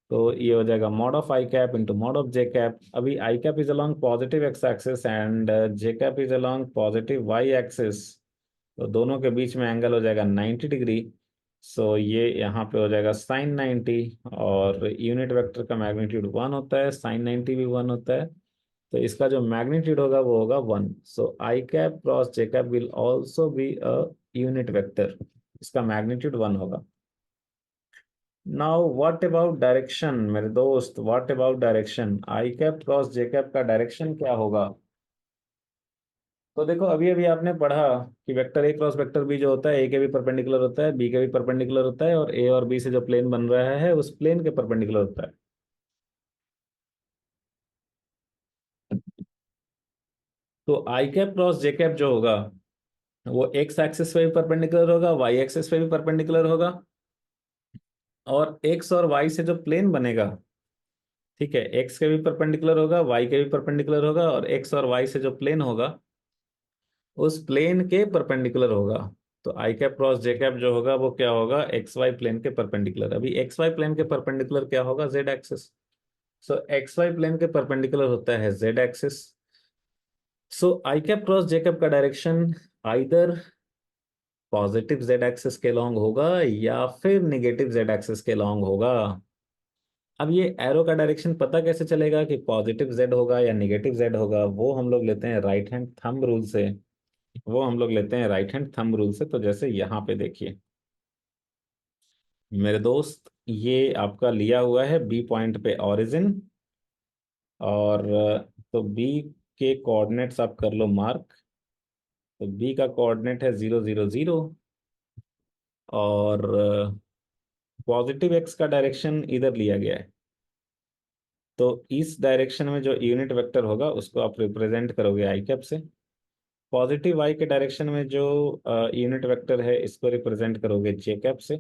S1: तो ये हो जाएगा mod of I cap into mod of J cap. अभी I cap is along positive X axis and J cap is along positive Y axis. तो दोनों के बीच में angle हो जाएगा 90 डिग्री। सो ये यहाँ पे हो जाएगा साइन 90। और यूनिट वेक्टर का मैग्नीट्यूड 1 होता है, साइन 90 भी 1 होता है। तो इसका जो मैग्नीट्यूड होगा वो होगा 1। So I cap cross J cap will also be a unit vector, इसका मैग्नीट्यूड 1 होगा। नाउ व्हाट अबाउट डायरेक्शन मेरे दोस्त, what about direction, I cap cross J cap का डायरेक्शन क्या होगा। तो देखो अभी अभी आपने पढ़ा कि vector A cross vector B जो होता है, ए के भी परपेंडिकुलर होता है, बी के भी परपेंडिकुलर होता है, और ए और बी से जो प्लेन बन रहा है उस प्लेन के परपेंडिकुलर होता है। तो आई कैप क्रॉस जे कैप जो होगा वो एक्स एक्सिस पे भी परपेंडिकुलर होगा, वाई एक्सिस पे भी परपेंडिकुलर होगा, और एक्स और वाई से जो प्लेन बनेगा, ठीक है, एक्स के भी परपेंडिकुलर होगा, वाई के भी परपेंडिकुलर होगा, और एक्स और वाई से जो प्लेन होगा उस प्लेन के परपेंडिकुलर होगा। तो आई कैप क्रॉस जे कैप जो होगा वो क्या होगा, एक्स वाई प्लेन के परपेंडिकुलर। अभी एक्स वाई प्लेन के परपेंडिकुलर क्या होगा, जेड एक्सिस। सो एक्स वाई प्लेन के परपेंडिकुलर होता है Z axis. So I cap cross J cap का direction either positive Z axis के लॉन्ग होगा या फिर निगेटिव जेड एक्सिस के लॉन्ग होगा। अब ये एरो का डायरेक्शन पता कैसे चलेगा कि पॉजिटिव जेड होगा या निगेटिव जेड होगा, वो हम लोग लेते हैं राइट हैंड थंब रूल से। वो हम लोग लेते हैं राइट हैंड थंब रूल से। तो जैसे यहाँ पे देखिए मेरे दोस्त, ये आपका लिया हुआ है बी पॉइंट पे ओरिजिन। और तो बी के कोऑर्डिनेट्स आप कर लो मार्क। तो बी का कोऑर्डिनेट है 0 0 0। और पॉजिटिव एक्स का डायरेक्शन इधर लिया गया है। तो इस डायरेक्शन में जो यूनिट वेक्टर होगा उसको आप रिप्रेजेंट करोगे आई कैप से। पॉजिटिव वाई के डायरेक्शन में जो यूनिट वेक्टर है इसको रिप्रेजेंट करोगे जे कैप से।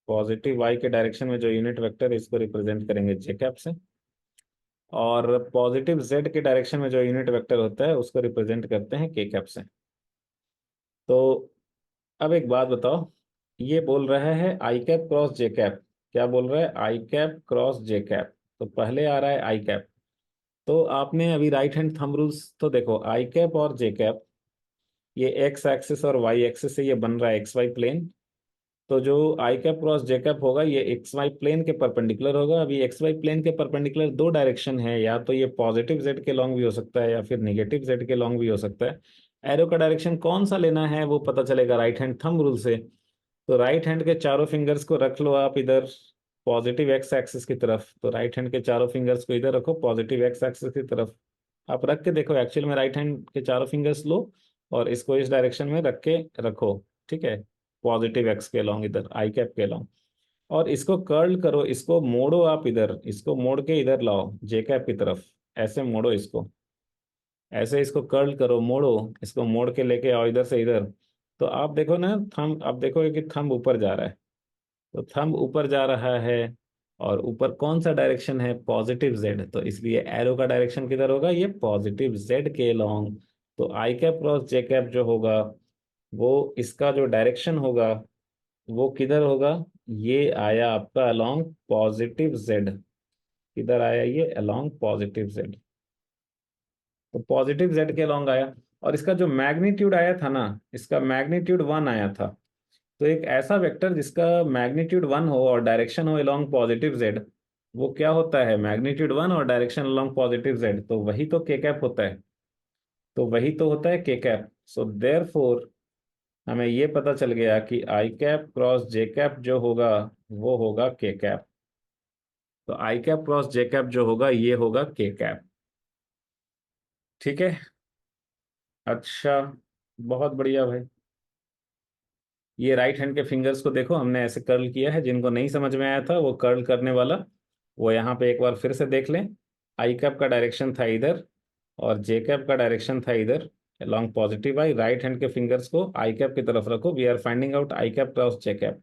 S1: पॉजिटिव वाई के डायरेक्शन में जो यूनिट वेक्टर है इसको रिप्रेजेंट करेंगे जे कैप से। और पॉजिटिव जेड के डायरेक्शन में जो यूनिट वेक्टर होता है उसको रिप्रेजेंट करते हैं के कैप से। तो अब एक बात बताओ, ये बोल रहा है आई कैप क्रॉस जे कैप। क्या बोल रहा है, आई कैप क्रॉस जे कैप। तो पहले आ रहा है आई कैप। तो आपने अभी राइट हैंड थंब रूल्स तो देखो, आई कैप और जे कैप, ये एक्स एक्सिस और वाई एक्सिस से ये बन रहा है एक्स वाई प्लेन। तो जो I cap cross J cap होगा ये एक्स वाई प्लेन के परपेंडिकुलर होगा। अभी एक्स वाई प्लेन के परपेंडिकुलर दो डायरेक्शन है, या तो ये पॉजिटिव जेड के लॉन्ग भी हो सकता है या फिर निगेटिव जेड के लॉन्ग भी हो सकता है। एरो का डायरेक्शन कौन सा लेना है वो पता चलेगा राइट हैंड थंब रूल से। तो राइट हैंड के चारों फिंगर्स को रख लो आप इधर पॉजिटिव एक्स एक्सिस की तरफ। तो राइट हैंड के चारों फिंगर्स को इधर रखो पॉजिटिव एक्स एक्सिस की तरफ। आप रख के देखो, एक्चुअल में राइट हैंड के चारों फिंगर्स लो और इसको इस डायरेक्शन में रख के रखो, ठीक है, पॉजिटिव एक्स के लॉन्ग इधर आई कैप के लॉन्ग। और इसको कर्ल करो, इसको मोड़ो आप इधर, इसको मोड़ के इधर लाओ जे कैप की तरफ, ऐसे मोड़ो इसको, ऐसे इसको कर्ल करो, मोड़ो, इसको मोड़ के लेके आओ इधर से इधर, तो आप देखो ना थंब, आप देखोगे कि थंब ऊपर जा रहा है। तो थंब ऊपर जा रहा है, और ऊपर कौन सा डायरेक्शन है, पॉजिटिव जेड, तो इसलिए एरो का डायरेक्शन किधर होगा, ये पॉजिटिव जेड के लॉन्ग। तो आई कैप क्रॉस जे कैप जो होगा, वो इसका जो डायरेक्शन होगा वो किधर होगा, ये आया आपका अलोंग पॉजिटिव जेड। किधर आया ये, अलोंग पॉजिटिव जेड। तो पॉजिटिव जेड के अलोंग आया, और इसका जो मैग्नीट्यूड आया था ना, इसका मैग्नीट्यूड 1 आया था। तो एक ऐसा वेक्टर जिसका मैग्नीट्यूड 1 हो और डायरेक्शन हो अलोंग पॉजिटिव जेड, वो क्या होता है, मैग्नीट्यूड 1 और डायरेक्शन अलोंग पॉजिटिव जेड, तो वही तो के कैप होता है। तो वही तो होता है के कैप। सो देयरफॉर हमें ये पता चल गया कि आई कैप क्रॉस जे कैप जो होगा वो होगा के कैप। तो आई कैप क्रॉस जे कैप जो होगा ये होगा के कैप। ठीक है। अच्छा, बहुत बढ़िया भाई। ये राइट हैंड के फिंगर्स को देखो, हमने ऐसे कर्ल किया है, जिनको नहीं समझ में आया था वो कर्ल करने वाला, वो यहाँ पे एक बार फिर से देख लें। आई कैप का डायरेक्शन था इधर, और जे कैप का डायरेक्शन था इधर, long positive I. Right hand के फिंगर्स को आई कैप की तरफ रखो, we are finding out I cap cross J cap.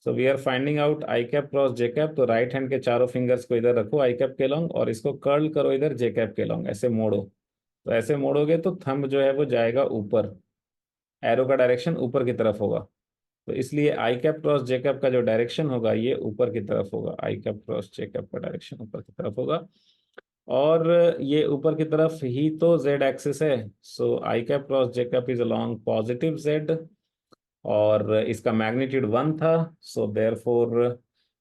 S1: So we are finding out I cap cross J cap. तो राइट हैंड के चारों फिंगर्स को इधर रखो आई कैप के लॉन्ग, और इसको कर्ल करो इधर जे कैप के लॉन्ग, ऐसे मोड़ो। तो ऐसे मोड़ोगे तो थंब जो है वो जाएगा ऊपर, एरो का डायरेक्शन ऊपर की तरफ होगा। तो इसलिए आई कैप क्रॉस जे कैप का जो डायरेक्शन होगा ये ऊपर की तरफ होगा, आई कैप क्रॉस जे कैप का डायरेक्शन ऊपर की तरफ होगा। और ये ऊपर की तरफ ही तो जेड एक्सिस है। So I cap cross J cap is along positive Z, और इसका मैग्नीट्यूड 1 था। So therefore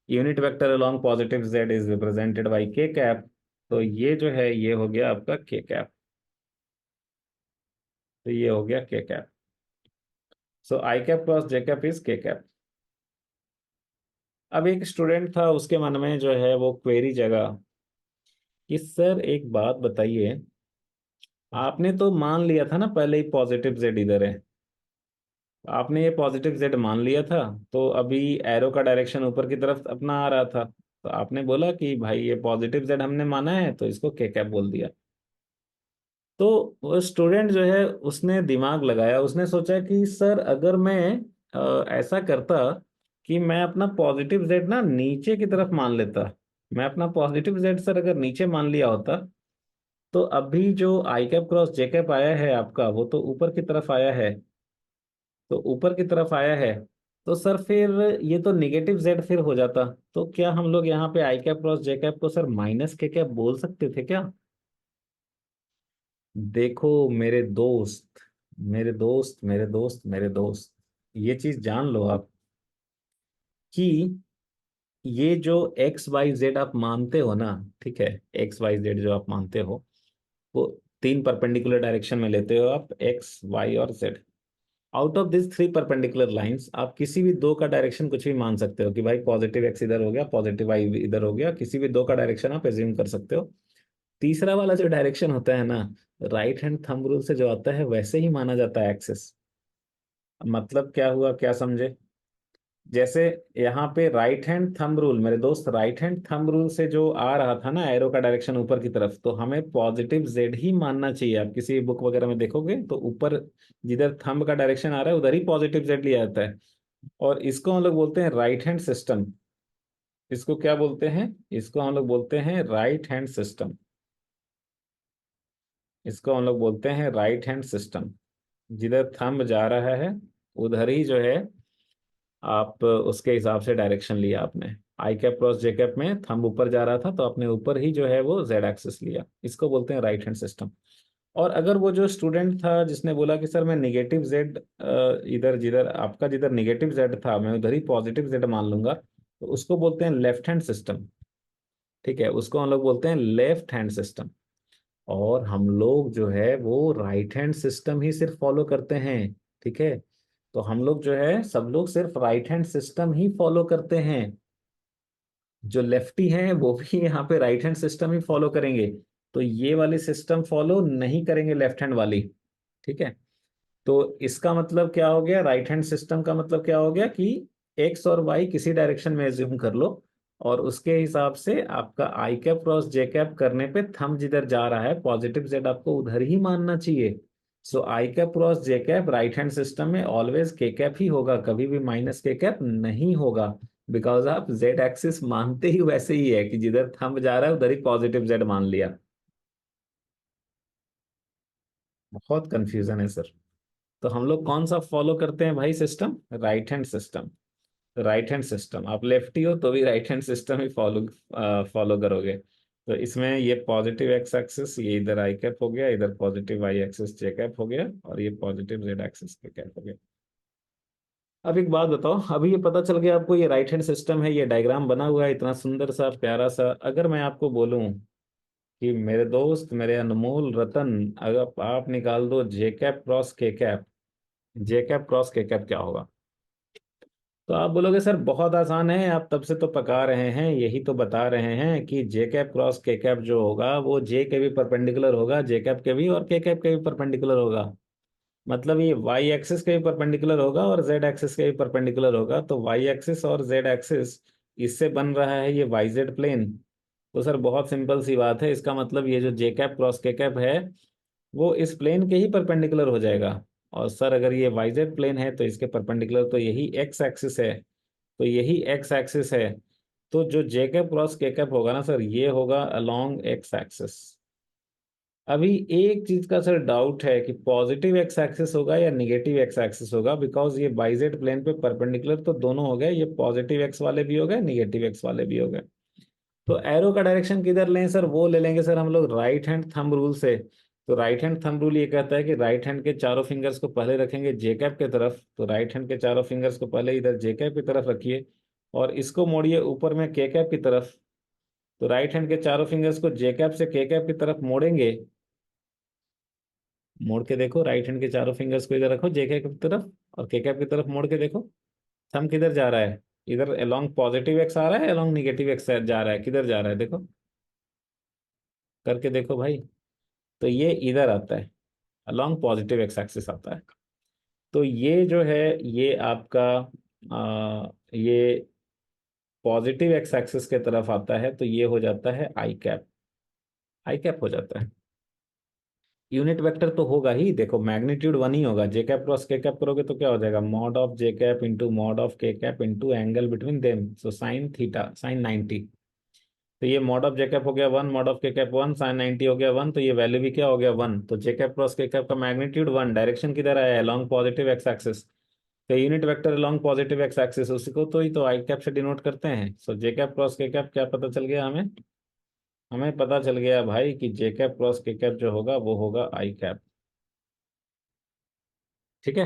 S1: unit vector along positive Z is represented by K cap. तो ये जो है ये हो गया आपका के कैप। तो ये हो गया के cap. So I cap cross J cap is के कैप। अब एक स्टूडेंट था, उसके मन में जो है वो क्वेरी जगा कि सर एक बात बताइए, आपने तो मान लिया था ना पहले ही पॉजिटिव जेड इधर है, आपने ये पॉजिटिव जेड मान लिया था, तो अभी एरो का डायरेक्शन ऊपर की तरफ अपना आ रहा था, तो आपने बोला कि भाई ये पॉजिटिव जेड हमने माना है तो इसको के कैप बोल दिया। तो वो स्टूडेंट जो है उसने दिमाग लगाया, उसने सोचा कि सर अगर मैं ऐसा करता कि मैं अपना पॉजिटिव जेड ना नीचे की तरफ मान लेता, मैं अपना पॉजिटिव जेड सर अगर नीचे मान लिया होता, तो अभी जो I cap cross J cap आया है आपका वो तो ऊपर की तरफ आया है। तो ऊपर की तरफ आया है, तो सर फिर ये तो निगेटिव जेड फिर हो जाता। तो क्या हम लोग यहाँ पे I cap cross J cap को सर माइनस के कैप बोल सकते थे क्या? देखो मेरे दोस्त, मेरे दोस्त, मेरे दोस्त, मेरे दोस्त, ये चीज जान लो आप कि ये जो एक्स वाई जेड आप मानते हो ना, ठीक है, एक्स वाई जेड जो आप मानते हो, वो तीन परपेंडिकुलर डायरेक्शन में लेते हो आप, एक्स वाई और Z. Out of this three perpendicular lines आप किसी भी दो का डायरेक्शन कुछ भी मान सकते हो, कि भाई पॉजिटिव एक्स इधर हो गया, पॉजिटिव वाई इधर हो गया, किसी भी दो का डायरेक्शन आप एज्यूम कर सकते हो। तीसरा वाला जो डायरेक्शन होता है ना, राइट हैंड थंब रूल से जो आता है वैसे ही माना जाता है एक्सिस। मतलब क्या हुआ, क्या समझे? जैसे यहाँ पे राइट हैंड थंब रूल, मेरे दोस्त, राइट हैंड थंब रूल से जो आ रहा था ना एरो का डायरेक्शन ऊपर की तरफ, तो हमें पॉजिटिव जेड ही मानना चाहिए। आप किसी बुक वगैरह में देखोगे तो ऊपर जिधर थंब का डायरेक्शन आ रहा है उधर ही पॉजिटिव जेड लिया जाता है। और इसको हम लोग बोलते हैं राइट हैंड सिस्टम। इसको क्या बोलते हैं? इसको हम लोग बोलते हैं राइट हैंड सिस्टम। इसको हम लोग बोलते हैं राइट हैंड सिस्टम। जिधर थंब जा रहा है उधर ही जो है आप उसके हिसाब से डायरेक्शन लिया आपने। आई कैप क्रॉस जे कैप में थंब ऊपर जा रहा था तो आपने ऊपर ही जो है वो जेड एक्सिस लिया। इसको बोलते हैं राइट हैंड सिस्टम। और अगर वो जो स्टूडेंट था जिसने बोला कि सर मैं निगेटिव जेड, इधर जिधर आपका जिधर निगेटिव जेड था मैं उधर ही पॉजिटिव जेड मान लूंगा, तो उसको बोलते हैं लेफ्ट हैंड सिस्टम। ठीक है, उसको हम लोग बोलते हैं लेफ्ट हैंड सिस्टम। और हम लोग जो है वो राइट हैंड सिस्टम ही सिर्फ फॉलो करते हैं। ठीक है, तो हम लोग जो है सब लोग सिर्फ राइट हैंड सिस्टम ही फॉलो करते हैं। जो लेफ्टी हैं वो भी यहाँ पे राइट हैंड सिस्टम ही फॉलो करेंगे। तो ये वाली सिस्टम फॉलो नहीं करेंगे लेफ्ट हैंड वाली। ठीक है, तो इसका मतलब क्या हो गया, राइट हैंड सिस्टम का मतलब क्या हो गया कि एक्स और वाई किसी डायरेक्शन में एज्यूम कर लो, और उसके हिसाब से आपका आई कैप क्रॉस जे कैप करने पे थंब जिधर जा रहा है पॉजिटिव जेड आपको उधर ही मानना चाहिए। सो I cap cross J cap right hand system में ऑलवेज के कैप ही होगा, कभी भी माइनस के कैप नहीं होगा। बिकॉज आप जेड एक्सिस मानते ही वैसे ही है कि जिधर थंब जा रहा है उधर ही पॉजिटिव जेड मान लिया। बहुत कंफ्यूजन है सर। तो हम लोग कौन सा फॉलो करते हैं भाई system? Right hand system. Right hand system, आप लेफ्टी हो तो भी राइट हैंड सिस्टम ही फॉलो फॉलो करोगे। तो इसमें ये पॉजिटिव एक्स एक्सिस ये इधर आई कैप हो गया, इधर पॉजिटिव वाई एक्सिस जे कैप हो गया, और ये पॉजिटिव जेड एक्सिस के कैप हो गया। अब एक बात बताओ, अभी ये पता चल गया आपको ये राइट हैंड सिस्टम है, ये डायग्राम बना हुआ है इतना सुंदर सा प्यारा सा। अगर मैं आपको बोलूं कि मेरे दोस्त मेरे अनमोल रतन, अगर आप निकाल दो जे cap cross K cap, J cap cross K cap क्या होगा? तो आप बोलोगे सर बहुत आसान है, आप तब से तो पका रहे हैं, यही तो बता रहे हैं कि जे कैप क्रॉस के कैप जो होगा वो जे के भी परपेंडिकुलर होगा, जे कैप के भी, और के कैप के भी परपेंडिकुलर होगा। मतलब ये वाई एक्सिस के भी परपेंडिकुलर होगा और जेड एक्सिस के भी परपेंडिकुलर होगा। तो वाई एक्सिस और जेड एक्सिस, इससे बन रहा है ये वाई जेड प्लेन। तो सर बहुत सिंपल सी बात है, इसका मतलब ये जो जे कैप क्रॉस के कैप है वो इस प्लेन के ही परपेंडिकुलर हो जाएगा। और सर अगर ये वाई जेड प्लेन है तो इसके परपेंडिकुलर तो यही एक्स एक्सिस है, तो यही एक्स एक्सिस है। तो जो जे कैप क्रॉस के कैप होगा ना सर, ये होगा अलोंग एक्स एक्सिस। अभी एक चीज का सर डाउट है कि पॉजिटिव एक्स एक्सिस होगा या निगेटिव एक्स एक्सिस होगा, बिकॉज ये बाइजेड प्लेन पे परपेंडिकुलर तो दोनों हो गए, ये पॉजिटिव एक्स वाले भी हो गए, निगेटिव एक्स वाले भी हो गए। तो एरो का डायरेक्शन किधर लें सर? वो ले लेंगे सर हम लोग राइट हैंड थंब रूल से। तो राइट हैंड थंब रूल ये कहता है कि राइट हैंड के चारों फिंगर्स को पहले रखेंगे जे कैप के तरफ, तो राइट हैंड के चारों फिंगर्स को पहले इधर जे कैप की तरफ रखिए, और इसको मोड़िए ऊपर में के कैप की तरफ। तो राइट हैंड के चारों फिंगर्स को जे कैप से के कैप की तरफ मोड़ेंगे। मोड़ के देखो, राइट हैंड के चारों फिंगर्स को इधर रखो जे कैप की तरफ, और के कैप की तरफ मोड़ के देखो थंब किधर जा रहा है। इधर अलोंग पॉजिटिव एक्स आ रहा है, अलोंग निगेटिव एक्स जा रहा है, किधर जा रहा है देखो, करके देखो भाई। तो ये इधर आता है, अलोंग पॉजिटिव एक्स एक्सिस आता है। तो ये जो है ये आपका ये पॉजिटिव एक्स एक्सिस के तरफ आता है, तो ये हो जाता है आई कैप। आई कैप हो जाता है। यूनिट वेक्टर तो होगा ही, देखो मैग्नीट्यूड वन ही होगा। J cap cross K cap करोगे तो क्या हो जाएगा? Mod of J cap into mod of K cap into angle between them, so sine theta, sine 90। तो ये मॉड ऑफ जे कैप हो गया one, mod of K cap one, sine 90 हो गया वन, तो ये वैल्यू भी क्या हो गया? वन। तो J cap cross K cap का मैग्नीट्यूड वन, डायरेक्शन किधर आया? Along positive X axis. तो unit vector along positive X axis, उसी को तो ही तो आई कैप से डिनोट करते हैं। सो जे कैप क्रॉस के कैप क्या पता चल गया हमें? हमें पता चल गया भाई कि जे कैप क्रॉस के कैप जो होगा वो होगा आई कैप। ठीक है।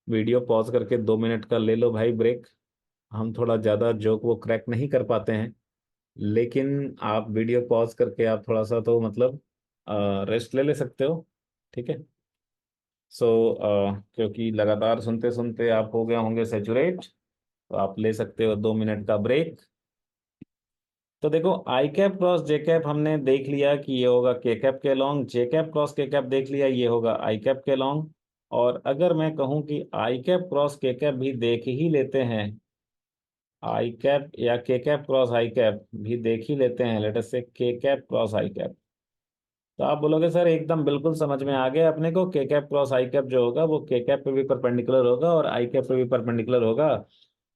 S1: वीडियो पॉज करके 2 मिनट का ले लो भाई ब्रेक। हम थोड़ा ज्यादा जोक वो क्रैक नहीं कर पाते हैं, लेकिन आप वीडियो पॉज करके आप थोड़ा सा तो मतलब रेस्ट ले ले सकते हो। ठीक है। सो क्योंकि लगातार सुनते सुनते आप हो गए होंगे सेचुरेट, तो आप ले सकते हो 2 मिनट का ब्रेक। तो देखो आई कैप क्रॉस जे कैप हमने देख लिया कि ये होगा के कैप के लॉन्ग, जे कैप क्रॉस के कैप देख लिया ये होगा आई कैप के लॉन्ग। और अगर मैं कहूं कि आई कैप क्रॉस के कैप भी देख ही लेते हैं, आई कैप या के कैप क्रॉस आई कैप भी देख ही लेते हैं, लेट अस से के कैप क्रॉस आई कैप, तो आप बोलोगे सर एकदम बिल्कुल समझ में आ गया अपने को, के कैप क्रॉस आई कैप जो होगा वो के कैप पे भी परपेंडिकुलर होगा और आई कैप पे भी परपेंडिकुलर होगा।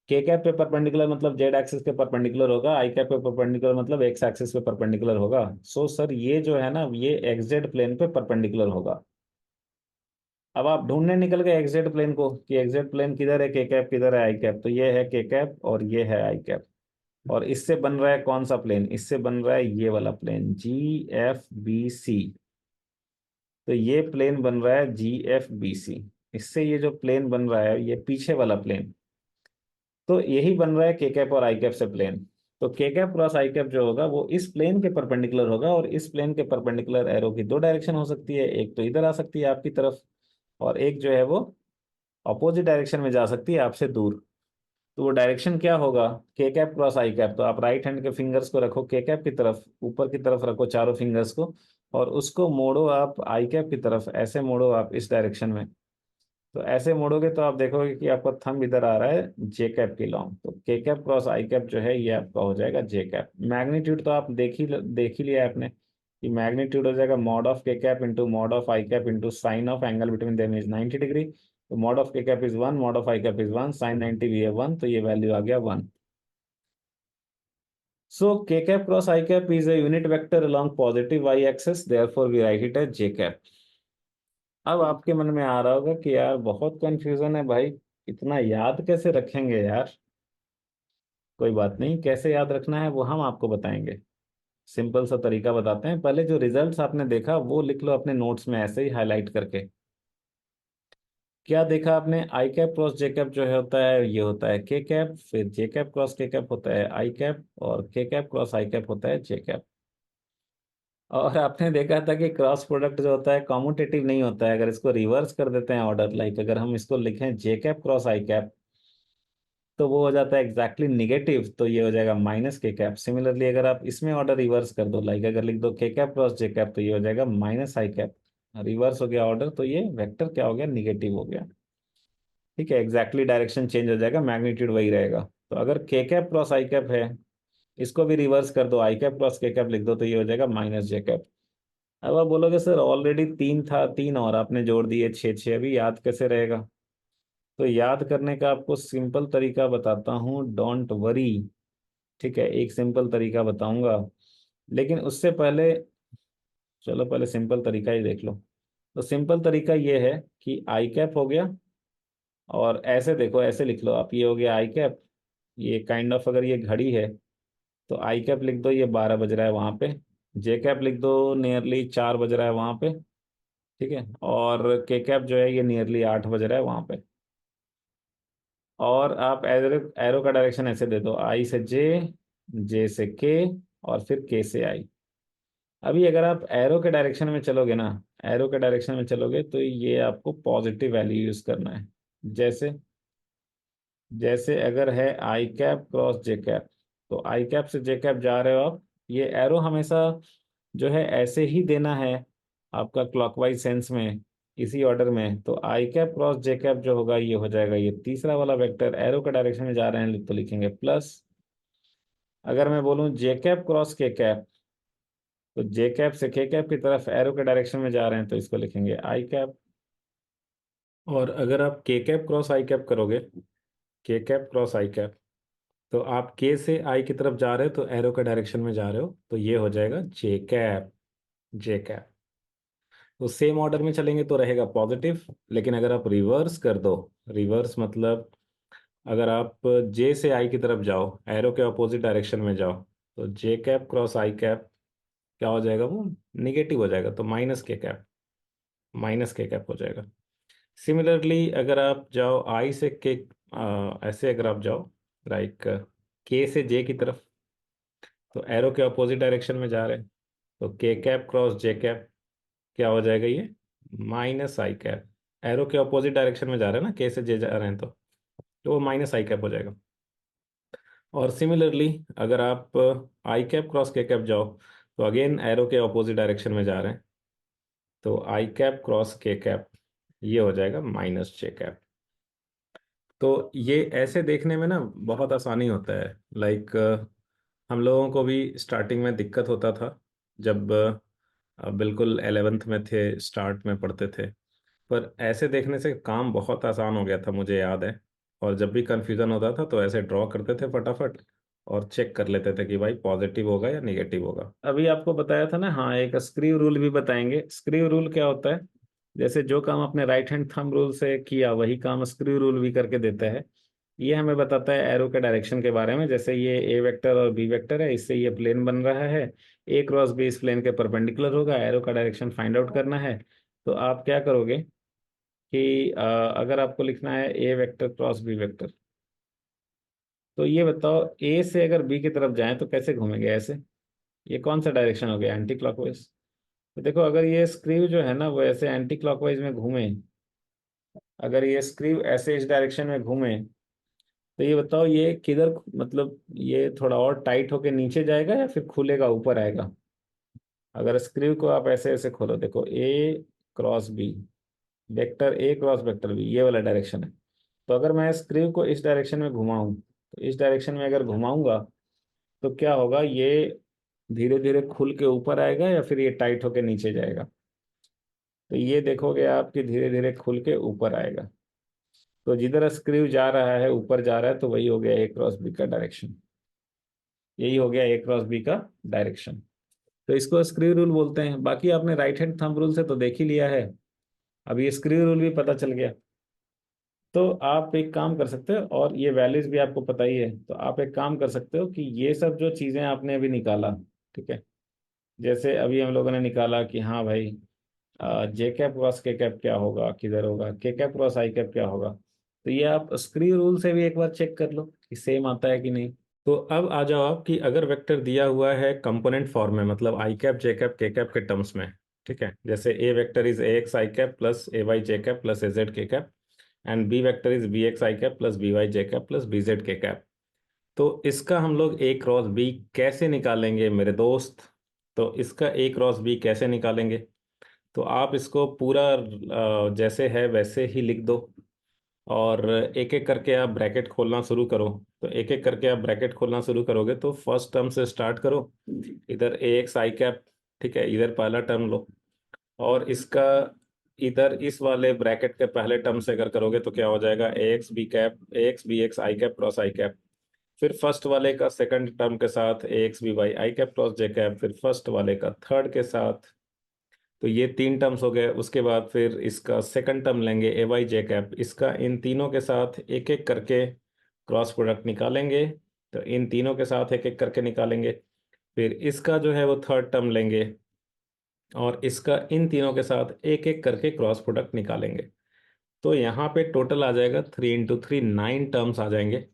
S1: के कैप पे परपेंडिकुलर मतलब जेड एक्सिस के परपेंडिकुलर होगा, आई कैप पे परपेंडिकुलर मतलब एक्स एक्सिस पे परपेंडिकुलर होगा। सो सर ये जो है ना ये एक्स जेड प्लेन पे परपेंडिकुलर होगा। अब आप ढूंढने निकल गए एक्स जेड प्लेन को कि एक्स जेड प्लेन किधर है, के कैप किधर है, आई कैप, तो ये है के कैप और ये है आई कैप। और इससे बन रहा है कौन सा प्लेन? इससे बन रहा है ये वाला प्लेन जी एफ बी सी। तो ये प्लेन बन रहा है जी एफ बी सी। इससे ये जो प्लेन बन रहा है ये पीछे वाला प्लेन, तो यही बन रहा है के कैप और आई कैप से प्लेन। तो के कैप क्रॉस आई कैप जो होगा वो इस प्लेन के परपेंडिकुलर होगा, और इस प्लेन के परपेंडिकुलर एरो की दो डायरेक्शन हो सकती है, एक तो इधर आ सकती है आपकी तरफ, और एक जो है वो अपोजिट डायरेक्शन में जा सकती है आपसे दूर। तो वो डायरेक्शन क्या होगा? के कैप क्रॉस आई कैप। तो आप राइट हैंड के फिंगर्स को रखो के कैप की तरफ, ऊपर की तरफ रखो चारों फिंगर्स को, और उसको मोड़ो आप आई कैप की तरफ, ऐसे मोड़ो आप इस डायरेक्शन में। तो ऐसे मोड़ोगे तो आप देखोगे कि आपका थंब इधर आ रहा है जे कैप की लॉन्ग, तो के कैप क्रॉस आई कैप जो है ये आपका हो जाएगा जे कैप। मैग्नीट्यूड तो आप देख ही लिया आपने कि मैग्नीट्यूड हो जाएगा mod of K cap into mod of I cap into sine of angle between them is 90 degree. तो mod of K cap is 1, mod of I cap is 1, sine 90 भी है 1, तो ये वैल्यू आ गया 1। सो के cap cross I cap is a unit vector along positive y axis, therefore we write it as j cap। अब आपके मन में आ रहा होगा कि यार बहुत कंफ्यूजन है भाई, इतना याद कैसे रखेंगे यार। कोई बात नहीं, कैसे याद रखना है वो हम आपको बताएंगे। सिंपल सा तरीका बताते हैं। पहले जो रिजल्ट्स आपने देखा वो लिख लो अपने नोट्स में ऐसे ही हाईलाइट करके। क्या देखा आपने? आई कैप क्रॉस जे कैप जो है होता है ये होता है के कैप, फिर जे कैप क्रॉस के कैप होता है आई कैप, और के कैप क्रॉस आई कैप होता है जे कैप। और आपने देखा था कि क्रॉस प्रोडक्ट जो होता है कॉम्यूटेटिव नहीं होता है। अगर इसको रिवर्स कर देते हैं ऑर्डर, लाइक अगर हम इसको लिखें जे कैप क्रॉस आई कैप, तो वो हो जाता है एग्जैक्टली निगेटिव, तो ये हो जाएगा माइनस के कैप। सिमिलरली अगर आप इसमें ऑर्डर रिवर्स कर दो, लाइक अगर लिख दो के कैप क्रॉस जे कैप, तो ये हो जाएगा माइनस आई कैप। रिवर्स हो गया ऑर्डर, तो ये वेक्टर क्या हो गया? निगेटिव हो गया। ठीक है, एग्जैक्टली डायरेक्शन चेंज हो जाएगा, मैग्नीट्यूड वही रहेगा। तो अगर के कैप क्रॉस आई कैप है, इसको भी रिवर्स कर दो, आई कैप क्रॉस के कैप लिख दो, तो ये हो जाएगा माइनस जे कैप। अब आप बोलोगे सर ऑलरेडी तीन था, तीन और आपने जोड़ दिए, छः छः, अभी याद कैसे रहेगा? तो याद करने का आपको सिंपल तरीका बताता हूँ, डोंट वरी। ठीक है, एक सिंपल तरीका बताऊंगा, लेकिन उससे पहले चलो पहले सिंपल तरीका ही देख लो। तो सिंपल तरीका ये है कि आई कैप हो गया, और ऐसे देखो, ऐसे लिख लो आप, ये हो गया आई कैप। ये काइंड ऑफ अगर ये घड़ी है, तो आई कैप लिख दो ये 12 बज रहा है वहां पे, जे कैप लिख दो नियरली 4 बज रहा है वहां पे, ठीक है, और के कैप जो है ये नियरली 8 बज रहा है वहां पे। और आप एरो एरो का डायरेक्शन ऐसे दे दो, आई से जे, जे से के, और फिर के से आई। अभी अगर आप एरो के डायरेक्शन में चलोगे ना, एरो के डायरेक्शन में चलोगे तो ये आपको पॉजिटिव वैल्यू यूज करना है। जैसे जैसे अगर है आई कैप क्रॉस जे कैप, तो आई कैप से जे कैप जा रहे हो आप, ये एरो हमेशा जो है ऐसे ही देना है आपका क्लॉकवाइज सेंस में, इसी ऑर्डर में। तो आई कैप क्रॉस जे कैप जो होगा ये हो जाएगा ये तीसरा वाला वेक्टर, एरो के डायरेक्शन में जा रहे हैं तो लिखेंगे प्लस। अगर मैं बोलूं जे कैप क्रॉस के कैप, तो जे कैप से के कैप की तरफ एरो के डायरेक्शन में जा रहे हैं तो इसको लिखेंगे आई कैप। और अगर आप के कैप क्रॉस आई कैप करोगे, के कैप क्रॉस आई कैप, तो आप के से आई की तरफ जा रहे हो तो एरो के डायरेक्शन में जा रहे हो, तो ये हो जाएगा जे कैप, जे कैप। तो सेम ऑर्डर में चलेंगे तो रहेगा पॉजिटिव, लेकिन अगर आप रिवर्स कर दो, रिवर्स मतलब अगर आप जे से आई की तरफ जाओ, एरो के अपोजिट डायरेक्शन में जाओ, तो जे कैप क्रॉस आई कैप क्या हो जाएगा? वो निगेटिव हो जाएगा, तो माइनस के कैप, माइनस के कैप हो जाएगा। सिमिलरली अगर आप जाओ आई से के, ऐसे अगर आप जाओ लाइक के से जे की तरफ, तो एरो के अपोजिट डायरेक्शन में जा रहे हैं, तो के कैप क्रॉस जे कैप क्या हो जाएगा? ये माइनस आई कैप। एरो के अपोजिट डायरेक्शन में जा रहे हैं ना, के से जे जा रहे हैं, तो वो माइनस आई कैप हो जाएगा। और सिमिलरली अगर आप आई कैप क्रॉस के कैप जाओ, तो अगेन एरो के अपोजिट डायरेक्शन में जा रहे हैं, तो आई कैप क्रॉस के कैप ये हो जाएगा माइनस जे कैप। तो ये ऐसे देखने में ना बहुत आसानी होता है। लाइक हम लोगों को भी स्टार्टिंग में दिक्कत होता था जब बिल्कुल 11th में थे, स्टार्ट में पढ़ते थे, पर ऐसे देखने से काम बहुत आसान हो गया था, मुझे याद है। और जब भी कंफ्यूजन होता था तो ऐसे ड्रॉ करते थे फटाफट, और चेक कर लेते थे कि भाई पॉजिटिव होगा या निगेटिव होगा। अभी आपको बताया था ना, हाँ एक स्क्रीव रूल भी बताएंगे। स्क्रीव रूल क्या होता है? जैसे जो काम आपने राइट हैंड थंब रूल से किया वही काम स्क्रीव रूल भी करके देता है। ये हमें बताता है एरो के डायरेक्शन के बारे में। जैसे ये ए वेक्टर और बी वेक्टर है, इससे ये प्लेन बन रहा है, ए क्रॉस बी इस प्लेन के परपेंडिकुलर होगा, एरो का डायरेक्शन फाइंड आउट करना है। तो आप क्या करोगे कि अगर आपको लिखना है ए वेक्टर क्रॉस बी वेक्टर, तो ये बताओ ए से अगर बी की तरफ जाएं तो कैसे घूमेंगे? ऐसे, ये कौन सा डायरेक्शन हो गया? Anti clockwise. तो देखो अगर ये स्क्रीव जो है ना वो ऐसे एंटी क्लॉकवाइज में घूमे, अगर ये स्क्रीव ऐसे इस डायरेक्शन में घूमे, तो ये बताओ ये किधर, मतलब ये थोड़ा और टाइट होके नीचे जाएगा या फिर खुलेगा ऊपर आएगा? अगर स्क्रीव को आप ऐसे ऐसे खोलो, देखो A cross B, vector A cross vector B, ये वाला डायरेक्शन है। तो अगर मैं स्क्रू को इस डायरेक्शन में घुमाऊं, तो इस डायरेक्शन में अगर घुमाऊंगा तो क्या होगा, ये धीरे धीरे खुल के ऊपर आएगा या फिर ये टाइट होके नीचे जाएगा। तो ये देखोगे आप कि धीरे धीरे खुल के ऊपर आएगा। तो जिधर स्क्रू जा रहा है, ऊपर जा रहा है, तो वही हो गया ए क्रॉस बी का डायरेक्शन। यही हो गया ए क्रॉस बी का डायरेक्शन। तो इसको स्क्रू रूल बोलते हैं। बाकी आपने राइट हैंड थंब रूल से तो देख ही लिया है, अब ये स्क्रू रूल भी पता चल गया। तो आप एक काम कर सकते हो, और ये वैल्यूज भी आपको पता ही है, तो आप एक काम कर सकते हो कि ये सब जो चीजें आपने अभी निकाला, ठीक है, जैसे अभी हम लोगों ने निकाला कि हाँ भाई, जे कैप क्रॉस के कैप क्या होगा, किधर होगा, के कैप क्रॉस आई कैप क्या होगा, तो ये आप स्क्रू रूल से भी एक बार चेक कर लो कि सेम आता है कि नहीं। तो अब आ जाओ आप कि अगर वेक्टर दिया हुआ है कंपोनेंट फॉर्म में, मतलब I cap J cap K cap के टर्म्स में, ठीक है, जैसे A vector is A X I cap plus A Y J cap plus A Z K cap, and B vector is B X I cap plus B Y J cap plus B Z K cap. तो इसका हम लोग ए cross B कैसे निकालेंगे मेरे दोस्त? तो इसका ए क्रॉस बी कैसे निकालेंगे? तो आप इसको पूरा जैसे है वैसे ही लिख दो, और एक एक करके आप ब्रैकेट खोलना शुरू करो। तो एक एक करके आप ब्रैकेट खोलना शुरू करोगे तो फर्स्ट टर्म से स्टार्ट करो, इधर ए एक्स आई कैप, ठीक है, इधर पहला टर्म लो, और इसका इधर इस वाले ब्रैकेट के पहले टर्म से अगर करोगे तो क्या हो जाएगा, ए X B cap, A X B X I cap cross I cap. फिर फर्स्ट वाले का सेकंड टर्म के साथ ए एक्स बी वाई आई कैप क्रॉस जे कैप, फिर फर्स्ट वाले का थर्ड के साथ। तो ये तीन टर्म्स हो गए। उसके बाद फिर इसका सेकंड टर्म लेंगे ए वाई जे कैप, इसका इन तीनों के साथ एक एक करके क्रॉस प्रोडक्ट निकालेंगे। तो इन तीनों के साथ एक एक करके निकालेंगे। फिर इसका जो है वो थर्ड टर्म लेंगे, और इसका इन तीनों के साथ एक एक करके क्रॉस प्रोडक्ट निकालेंगे। तो यहाँ पे टोटल आ जाएगा 3 × 3 9 टर्म्स आ जाएंगे।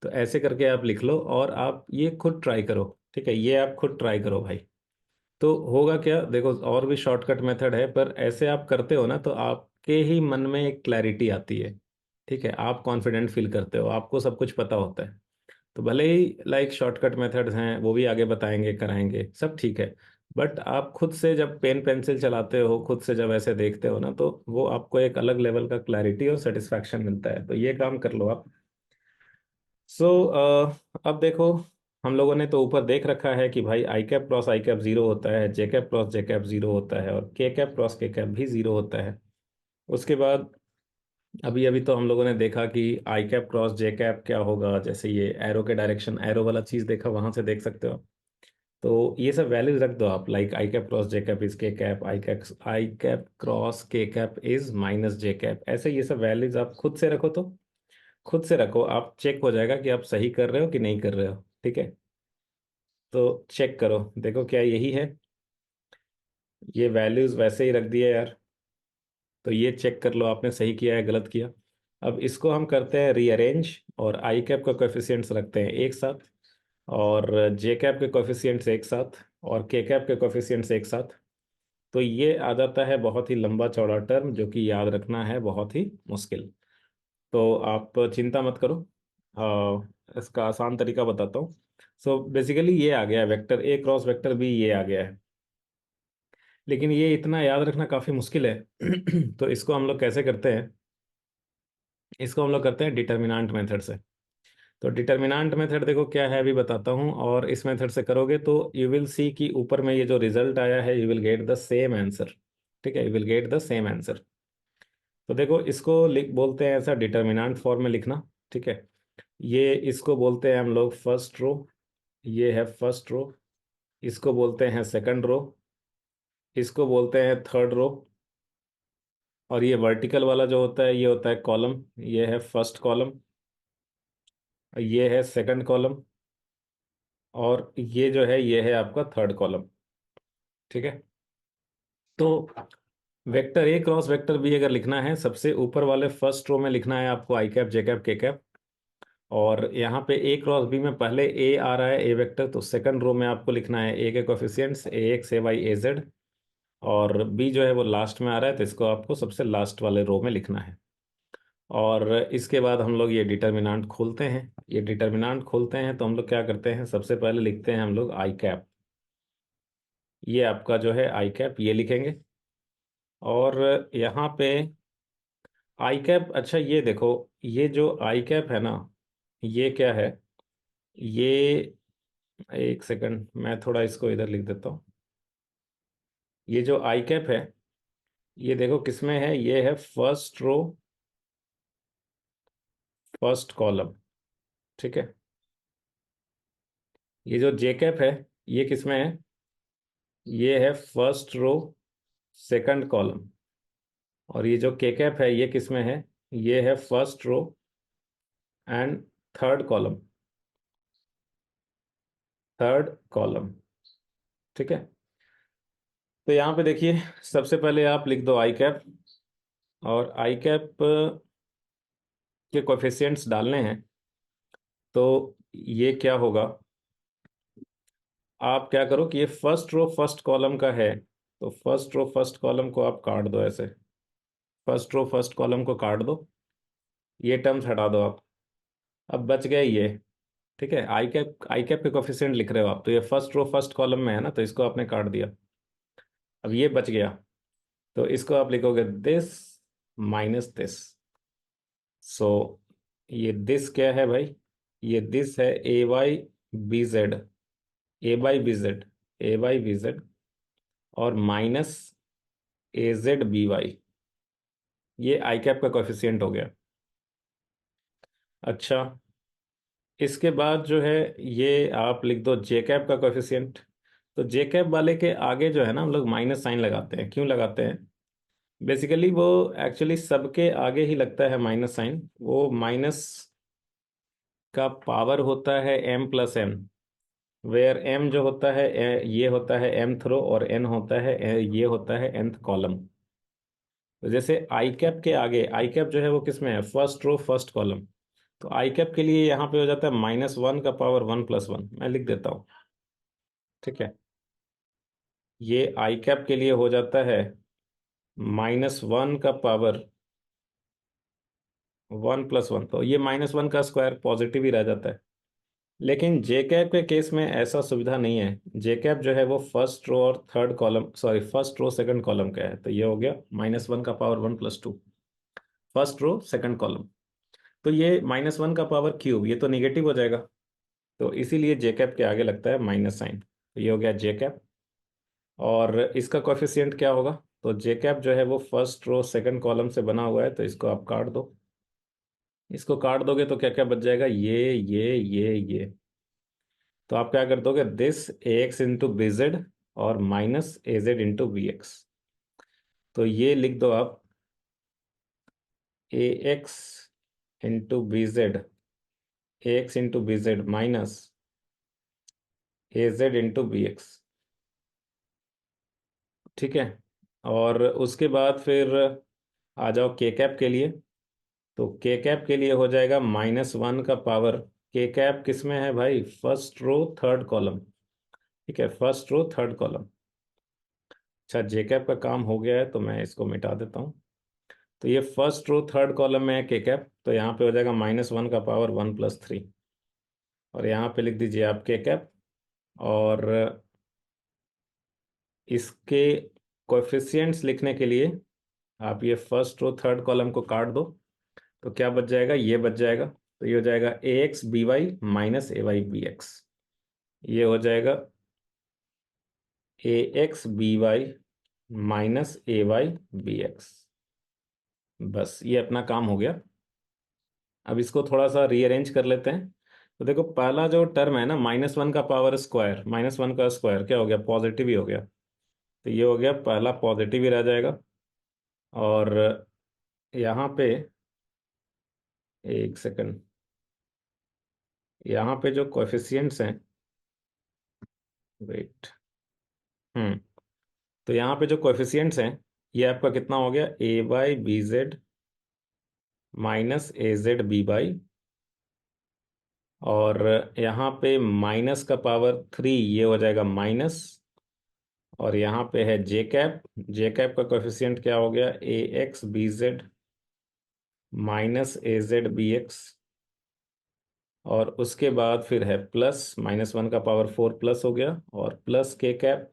S1: तो ऐसे करके आप लिख लो, और आप ये खुद ट्राई करो, ठीक है, ये आप खुद ट्राई करो भाई। तो होगा क्या, देखो और भी शॉर्टकट मेथड है, पर ऐसे आप करते हो ना तो आपके ही मन में एक क्लैरिटी आती है, ठीक है, आप कॉन्फिडेंट फील करते हो, आपको सब कुछ पता होता है। तो भले ही लाइक शॉर्टकट मेथड्स हैं, वो भी आगे बताएंगे कराएंगे, सब ठीक है, बट आप खुद से जब पेन पेंसिल चलाते हो, खुद से जब ऐसे देखते हो ना, तो वो आपको एक अलग लेवल का क्लैरिटी और सेटिस्फैक्शन मिलता है। तो ये काम कर लो आप। सो अब देखो, हम लोगों ने तो ऊपर देख रखा है कि भाई आई कैप क्रॉस आई कैप जीरो होता है, जे cap cross J cap zero होता है, और K cap cross K cap भी जीरो होता है। उसके बाद अभी अभी तो हम लोगों ने देखा कि आई कैप क्रॉस जे कैप क्या होगा, जैसे ये एरो के डायरेक्शन, एरो वाला चीज देखा, वहां से देख सकते हो। तो ये सब वैल्यूज रख दो आप, like I cap cross J cap is के cap, I cap cross K cap is minus J cap, ऐसे ये सब वैल्यूज आप खुद से रखो। तो खुद से रखो, आप चेक हो जाएगा कि आप सही कर रहे हो कि नहीं कर रहे हो, ठीक है। तो चेक करो, देखो क्या यही है, ये वैल्यूज वैसे ही रख दिए यार। तो ये चेक कर लो आपने सही किया है गलत किया। अब इसको हम करते हैं रीअरेंज, और आई कैप का कोएफिशिएंट्स रखते हैं एक साथ, और जे कैप के कोएफिशिएंट्स एक साथ, और के कैप के कोएफिशिएंट्स एक साथ। तो ये आ जाता है बहुत ही लंबा चौड़ा टर्म, जो कि याद रखना है बहुत ही मुश्किल। तो आप चिंता मत करो, इसका आसान तरीका बताता हूँ। सो बेसिकली ये आ गया है vector A cross vector B, ये आ गया है। लेकिन ये इतना याद रखना काफ़ी मुश्किल है। तो इसको हम लोग कैसे करते हैं, इसको हम लोग करते हैं डिटर्मिनेंट मेथड से। तो डिटर्मिनेंट मेथड देखो क्या है, अभी बताता हूँ, और इस मेथड से करोगे तो यू विल सी कि ऊपर में ये जो रिजल्ट आया है, you will get the same answer, ठीक है, you will get the same answer. तो देखो इसको लिख बोलते हैं ऐसा डिटर्मिनेंट फॉर्म में लिखना, ठीक है। ये इसको बोलते हैं हम लोग फर्स्ट रो, ये है फर्स्ट रो। इसको बोलते हैं सेकंड रो, इसको बोलते हैं थर्ड रो। और ये वर्टिकल वाला जो होता है ये होता है कॉलम, ये है फर्स्ट कॉलम, ये है सेकंड कॉलम, और ये जो है ये है आपका थर्ड कॉलम, ठीक है। तो vector A cross vector B अगर लिखना है, सबसे ऊपर वाले फर्स्ट रो में लिखना है आपको आई cap J cap K cap. और यहाँ पे ए क्रॉस बी में पहले ए आ रहा है, ए वेक्टर, तो सेकंड रो में आपको लिखना है ए के coefficients A x A Y A Z, और बी जो है वो लास्ट में आ रहा है, तो इसको आपको सबसे लास्ट वाले रो में लिखना है। और इसके बाद हम लोग ये डिटर्मिनेंट खोलते हैं, ये डिटर्मिनेंट खोलते हैं तो हम लोग क्या करते हैं, सबसे पहले लिखते हैं हम लोग आई कैप, ये आपका जो है आई कैप ये लिखेंगे। और यहाँ पे आई कैप, अच्छा ये देखो, ये जो आई कैप है ना, ये क्या है, ये, एक सेकंड मैं थोड़ा इसको इधर लिख देता हूँ। ये जो आई कैप है, ये देखो किसमें है, ये है फर्स्ट रो फर्स्ट कॉलम, ठीक है। ये जो जे कैप है, ये किसमें है, ये है फर्स्ट रो सेकंड कॉलम। और ये जो के कैप है, ये किसमें है, ये है first row and third column, third column, ठीक है। तो यहाँ पे देखिए, सबसे पहले आप लिख दो आई कैप, और आई कैप के कोएफिशिएंट्स डालने हैं। तो ये क्या होगा, आप क्या करो कि ये फर्स्ट रो फर्स्ट कॉलम का है, तो फर्स्ट रो फर्स्ट कॉलम को आप काट दो ऐसे, फर्स्ट रो फर्स्ट कॉलम को काट दो, ये टर्म्स हटा दो आप। अब बच गए ये, ठीक है। आई कैप के कोफिशिएंट लिख रहे हो आप, तो ये फर्स्ट रो फर्स्ट कॉलम में है ना, तो इसको आपने काट दिया। अब ये बच गया, तो इसको आप लिखोगे दिस माइनस दिस। सो ये दिस क्या है भाई, ये दिस है A Y B Z, A by B Z, A by B Z, और minus A Z B Y, ये आई कैप का कोएफिशिएंट हो गया। अच्छा, इसके बाद जो है, ये आप लिख दो जे कैप का कोएफिशिएंट। तो जे कैप वाले के आगे जो है ना, हम लोग माइनस साइन लगाते हैं, क्यों लगाते हैं, बेसिकली वो एक्चुअली सबके आगे ही लगता है माइनस साइन, वो माइनस का पावर होता है m plus M, where m जो होता है ये होता है mth रो, और n होता है ये होता है nth कॉलम। तो जैसे आई कैप के आगे, आई कैप जो है वो किस में है, फर्स्ट रो फर्स्ट कॉलम, तो आई कैप के लिए यहाँ पे हो जाता है -1 का पावर 1 + 1, मैं लिख देता हूँ, ठीक है। ये आई कैप के लिए हो जाता है -1 का पावर 1 + 1, तो ये -1 का स्क्वायर पॉजिटिव ही रह जाता है। लेकिन जे कैप के केस में ऐसा सुविधा नहीं है, जे कैप जो है वो फर्स्ट रो और third column, sorry first row second column का है, तो ये हो गया -1 का power 1 + 2, first row second column. तो ये -1 का पावर क्यूब, ये तो निगेटिव हो जाएगा, तो इसीलिए जे कैप के आगे लगता है माइनस साइन, तो ये हो गया जे कैप। और इसका कोएफिशिएंट क्या होगा, तो जे कैप जो है वो फर्स्ट रो सेकंड कॉलम से बना हुआ है, तो इसको आप काट दो, इसको काट दोगे तो क्या क्या बच जाएगा, ये। तो आप क्या कर दोगे, this A X into B Z और minus A Z into B X. तो ये लिख दो आप, A X into B Z, A X into B Z minus A Z into B X, ठीक है। और उसके बाद फिर आ जाओ के कैप के लिए। तो के कैप के लिए हो जाएगा -1 का पावर, के कैप किस में है भाई, फर्स्ट रो थर्ड कॉलम, ठीक है, फर्स्ट रो थर्ड कॉलम। अच्छा, जे कैप का काम हो गया है, तो मैं इसको मिटा देता हूँ। तो ये फर्स्ट रो थर्ड कॉलम में है के कैप, तो यहाँ पे हो जाएगा -1 का पावर 1 + 3, और यहाँ पे लिख दीजिए आप के कैप। और इसके कोएफिशिएंट्स लिखने के लिए आप ये फर्स्ट रो थर्ड कॉलम को काट दो, तो क्या बच जाएगा, ये बच जाएगा, तो ये हो जाएगा ए एक्स बी वाई माइनस ए वाई बी एक्स, ये हो जाएगा ए एक्स बी वाई माइनस ए वाई बी एक्स। बस ये अपना काम हो गया। अब इसको थोड़ा सा रीअरेंज कर लेते हैं। तो देखो, पहला जो टर्म है ना, -1 का पावर स्क्वायर, -1 का स्क्वायर क्या हो गया, पॉजिटिव ही हो गया, तो ये हो गया पहला, पॉजिटिव ही रह जाएगा। और यहाँ पे, एक सेकंड, यहाँ पे जो कोएफिशिएंट्स हैं, वेट, तो यहाँ पे जो कोएफिशिएंट्स हैं, ये आपका कितना हो गया, ए Y B Z minus A Z B Y, और यहाँ पे माइनस का पावर 3, ये हो जाएगा माइनस, और यहाँ पे है जे कैप, जे कैप का कोएफिशिएंट क्या हो गया, ए X B Z minus A Z B x, और उसके बाद फिर है प्लस, -1 का पावर 4 प्लस हो गया, और प्लस के कैप,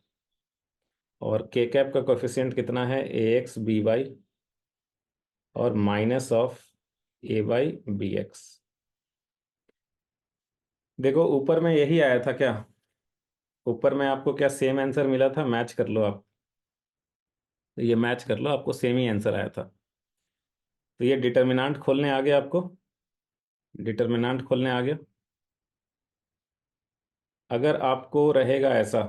S1: और के कैप का कोएफिशिएंट कितना है, ए एक्स बी वाई और minus of A by B X. देखो ऊपर में यही आया था क्या? ऊपर में आपको क्या सेम आंसर मिला था? मैच कर लो आप। तो ये मैच कर लो, आपको सेम ही आंसर आया था। तो ये डिटर्मिनेंट खोलने आ गया आपको। डिटर्मिनेंट खोलने आ गया। अगर आपको रहेगा ऐसा,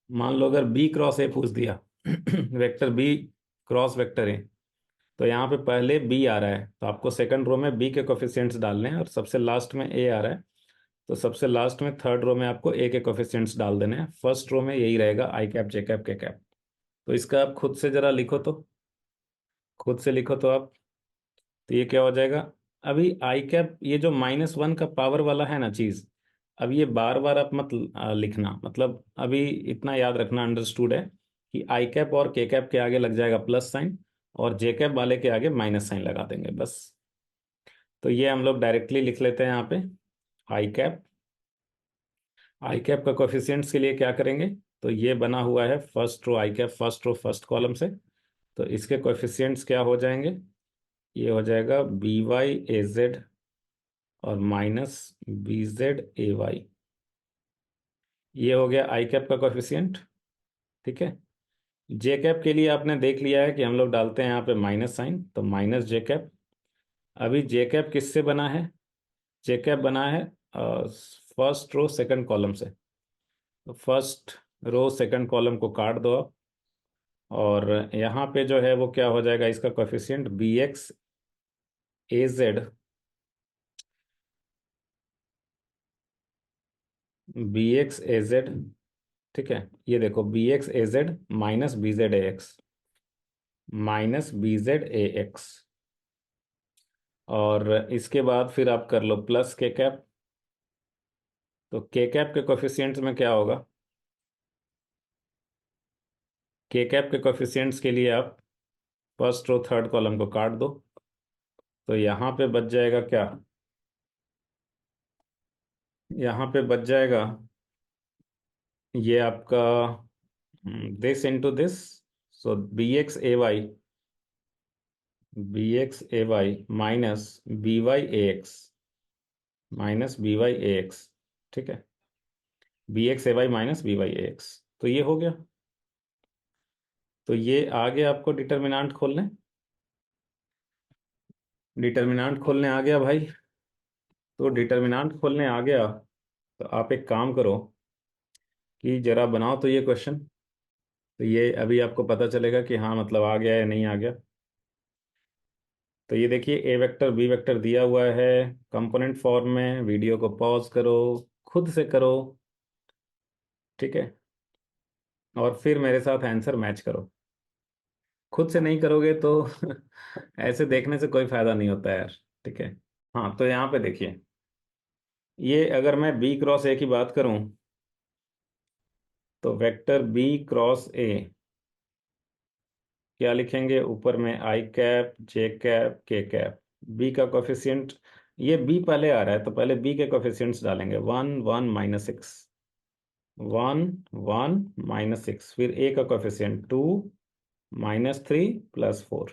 S1: मान लो अगर बी क्रॉस ए पूछ दिया vector B cross vector A, तो यहाँ पे पहले बी आ रहा है तो आपको सेकंड रो में बी के कोफिशिएंट्स डालने हैं, और सबसे लास्ट में ए आ रहा है तो सबसे लास्ट में थर्ड रो में आपको ए के कोफिशिएंट्स डाल देने हैं। फर्स्ट रो में यही रहेगा आई cap J cap K cap. तो इसका आप खुद से जरा लिखो तो, खुद से लिखो तो आप। तो ये क्या हो जाएगा? अभी आई कैप ये जो -1 का पावर वाला है ना चीज, अब ये बार बार आप मत लिखना, मतलब अभी इतना याद रखना, अंडरस्टूड है कि आई कैप और के कैप के आगे लग जाएगा प्लस साइन, और जे कैप वाले के आगे माइनस साइन लगा देंगे बस। तो ये हम लोग डायरेक्टली लिख लेते हैं यहाँ पे आई कैप। आई कैप का कोफिशिएंट्स के लिए क्या करेंगे? तो ये बना हुआ है first row I cap, first row first column से। तो इसके कोफिशिएंट्स क्या हो जाएंगे? ये हो जाएगा बी वाई ए जेड और minus B Z A Y. ये हो गया आई कैप का कोफिशिएंट। ठीक है। जे कैप के लिए आपने देख लिया है कि हम लोग डालते हैं यहाँ पे माइनस साइन, तो माइनस जे कैप। अभी जे कैप किससे बना है? जे कैप बना है फर्स्ट रो सेकंड कॉलम से। तो फर्स्ट रो सेकंड कॉलम को काट दो आप, और यहाँ पे जो है वो क्या हो जाएगा इसका coefficient? B X A Z, B X A Z. ठीक है, ये देखो B X A Z minus B Z A X, minus B Z A X. और इसके बाद फिर आप कर लो प्लस के कैप। तो के कैप के कोफिशिएंट्स में क्या होगा? के कैप के कोफिशिएंट्स के लिए आप फर्स्ट रो थर्ड कॉलम को काट दो, तो यहाँ पे बच जाएगा क्या? यहाँ पे बच जाएगा ये आपका this into this, so B X A Y, B X A Y minus B Y A X, minus B Y A X. ठीक है, B X A Y minus B Y A X. तो ये हो गया। तो ये आगे आपको डिटर्मिनेंट खोलने, डिटर्मिनेंट खोलने आ गया भाई। तो डिटर्मिनेंट खोलने आ गया, तो आप एक काम करो कि जरा बनाओ तो ये क्वेश्चन। तो ये अभी आपको पता चलेगा कि हाँ मतलब आ गया या नहीं आ गया। तो ये देखिए ए वेक्टर बी वेक्टर दिया हुआ है कंपोनेंट फॉर्म में। वीडियो को पॉज करो, खुद से करो। ठीक है, और फिर मेरे साथ आंसर मैच करो। खुद से नहीं करोगे तो ऐसे देखने से कोई फायदा नहीं होता है यार। ठीक है। हाँ तो यहाँ पे देखिए, ये अगर मैं बी क्रॉस ए की बात करूं, तो वेक्टर बी क्रॉस ए क्या लिखेंगे? ऊपर में आई cap J cap K cap. B का कोफिशिएंट, ये बी पहले आ रहा है तो पहले बी के कोफिशिएंट्स डालेंगे, 1 1 -6, 1 1 -6। फिर ए का कोफिशिएंट 2 -3 +4।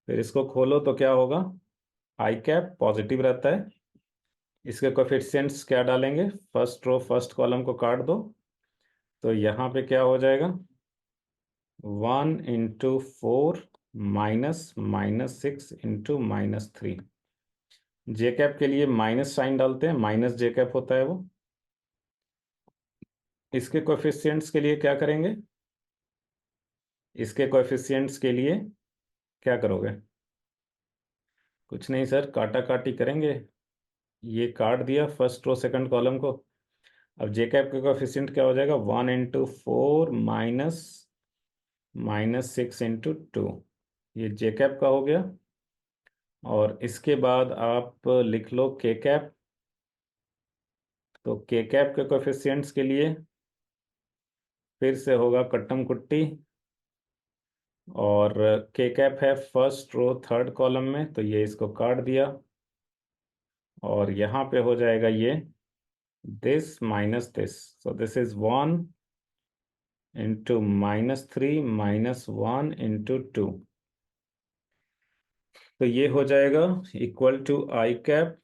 S1: फिर इसको खोलो तो क्या होगा? आई कैप पॉजिटिव रहता है, इसके कोफिशिएंट्स क्या डालेंगे? फर्स्ट रो फर्स्ट कॉलम को काट दो, तो यहाँ पे क्या हो जाएगा? 1 × 4 -6 × -3। जे कैप के लिए माइनस साइन डालते हैं, माइनस जे कैप होता है वो। इसके कोएफिशिएंट्स के लिए क्या करेंगे? इसके कोएफिशिएंट्स के लिए क्या करोगे? कुछ नहीं सर, काटा काटी करेंगे। ये काट दिया फर्स्ट रो सेकंड कॉलम को। अब जे कैप का कोएफिशिएंट क्या हो जाएगा? 1 × 4 -6 × 2। ये जे कैप का हो गया। और इसके बाद आप लिख लो के कैप। तो के कैप के कोएफिशिएंट्स के लिए फिर से होगा कट्टम कुट्टी, और के कैप है फर्स्ट रो थर्ड कॉलम में, तो ये इसको काट दिया, और यहाँ पे हो जाएगा ये this minus this, so this is 1 × -3 -1 × 2। तो ये हो जाएगा equal to I cap,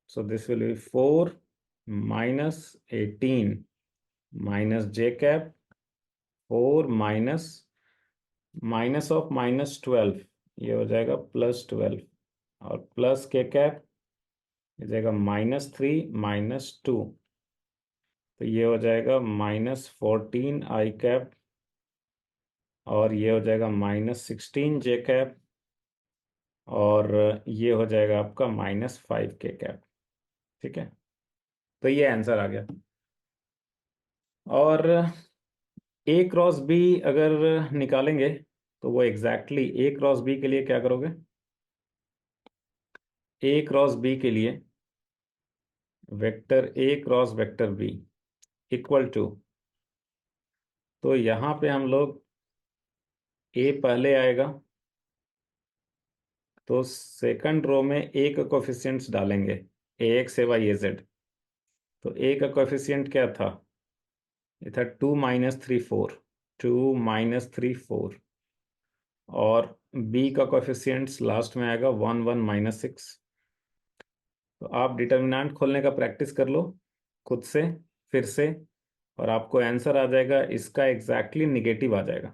S1: so this will be 4 minus 18 minus J cap, 4 minus minus of minus 12, ये हो जाएगा +12, और प्लस के कैप हो जाएगा -3 -2, तो ये हो जाएगा -14 आई कैप, और ये हो जाएगा -16 जे कैप, और ये हो जाएगा आपका -5 के कैप। ठीक है, तो ये आंसर आ गया। और ए क्रॉस बी अगर निकालेंगे तो वो एग्जैक्टली ए क्रॉस बी के लिए क्या करोगे? ए क्रॉस बी के लिए vector A cross vector B equal to, तो यहाँ पे हम लोग ए पहले आएगा, तो सेकंड रो में ए का कोफिशिएंट्स डालेंगे, ए x A Y A Z. तो ए का कोफिशिएंट क्या था? ये था 2 -3 4, 2 -3 4, और बी का कोफिशिएंट्स लास्ट में आएगा 1 1 -6। तो आप डिटर्मिनेंट खोलने का प्रैक्टिस कर लो खुद से फिर से, और आपको आंसर आ जाएगा, इसका एग्जैक्टली निगेटिव आ जाएगा।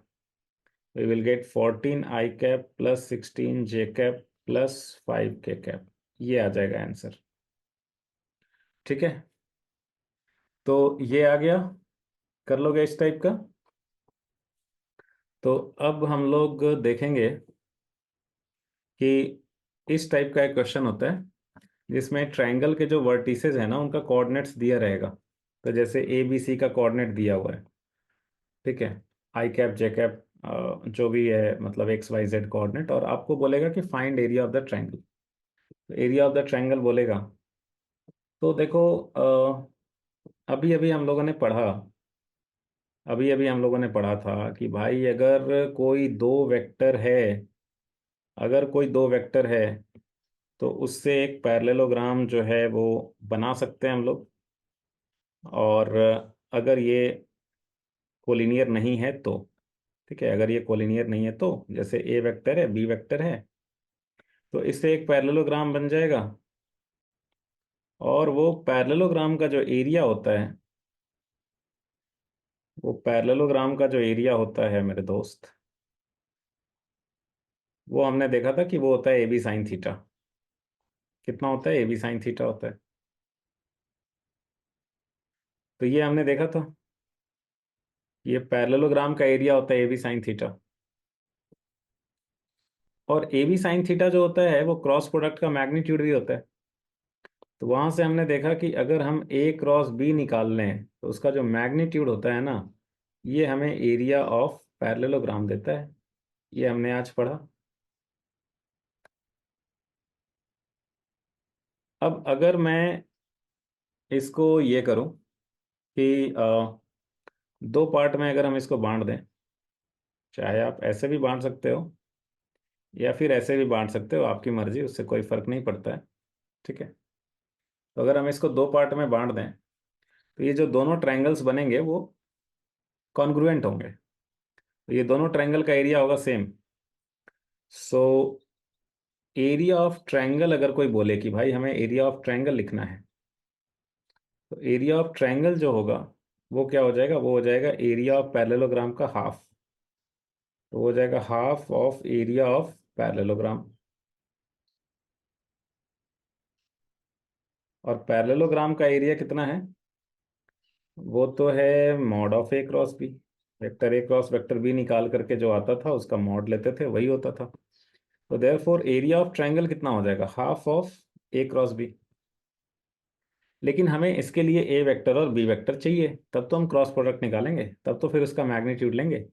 S1: We will get 14 I cap plus 16 J cap plus 5 K cap, ये आ जाएगा आंसर। ठीक है, तो ये आ गया, कर लोगे इस टाइप का। तो अब हम लोग देखेंगे कि इस टाइप का एक क्वेश्चन होता है जिसमें ट्रायंगल के जो वर्टिसेस है ना, उनका कोऑर्डिनेट्स दिया रहेगा। तो जैसे ए बी सी का कोऑर्डिनेट दिया हुआ है, ठीक है, आई कैप जे कैप जो भी है, मतलब एक्स वाई जेड कोऑर्डिनेट, और आपको बोलेगा कि find area of the triangle. तो एरिया ऑफ द ट्रायंगल बोलेगा, तो देखो अभी अभी हम लोगों ने पढ़ा, अभी अभी हम लोगों ने पढ़ा था कि भाई अगर कोई दो वेक्टर है, अगर कोई दो वेक्टर है तो उससे एक पैरेललोग्राम जो है वो बना सकते हैं हम लोग। और अगर ये कोलिनियर नहीं है तो, ठीक है, अगर ये कोलिनियर नहीं है तो जैसे ए वेक्टर है बी वेक्टर है, तो इससे एक पैरेललोग्राम बन जाएगा। और वो पैरेललोग्राम का जो एरिया होता है, वो पैरेललोग्राम का जो एरिया होता है मेरे दोस्त, वो हमने देखा था कि वो होता है ए बी साइन थीटा। कितना होता है? ए बी साइन थीटा होता है। तो ये हमने देखा था, ये पैरेललोग्राम का एरिया होता है ए बी साइन थीटा। और ए बी साइन थीटा जो होता है वो क्रॉस प्रोडक्ट का मैग्नीट्यूड भी होता है। तो वहां से हमने देखा कि अगर हम ए क्रॉस बी निकाल लें तो उसका जो मैग्नीट्यूड होता है ना, ये हमें एरिया ऑफ पैरेललोग्राम देता है। ये हमने आज पढ़ा। अब अगर मैं इसको ये करूं कि दो पार्ट में अगर हम इसको बांट दें, चाहे आप ऐसे भी बांट सकते हो या फिर ऐसे भी बांट सकते हो, आपकी मर्जी, उससे कोई फर्क नहीं पड़ता है। ठीक है, तो अगर हम इसको दो पार्ट में बांट दें तो ये जो दोनों ट्रायंगल्स बनेंगे वो कॉन्ग्रुएंट होंगे। तो ये दोनों ट्रायंगल का एरिया होगा same. So area of triangle अगर कोई बोले कि भाई हमें एरिया ऑफ ट्रायंगल लिखना है, तो एरिया ऑफ ट्रायंगल जो होगा वो क्या हो जाएगा? वो हो जाएगा एरिया ऑफ पैरेललोग्राम का हाफ। तो हो जाएगा half of area of parallelogram. और पैरेललोग्राम का एरिया कितना है? वो तो है mod of A cross B. Vector A cross vector B निकाल करके जो आता था उसका मॉड लेते थे, वही होता था। तो देयरफॉर एरिया ऑफ ट्रायंगल कितना हो जाएगा? Half of A cross B. लेकिन हमें इसके लिए ए वेक्टर और बी वेक्टर चाहिए, तब तो हम क्रॉस प्रोडक्ट निकालेंगे, तब तो फिर उसका मैग्नीट्यूड लेंगे।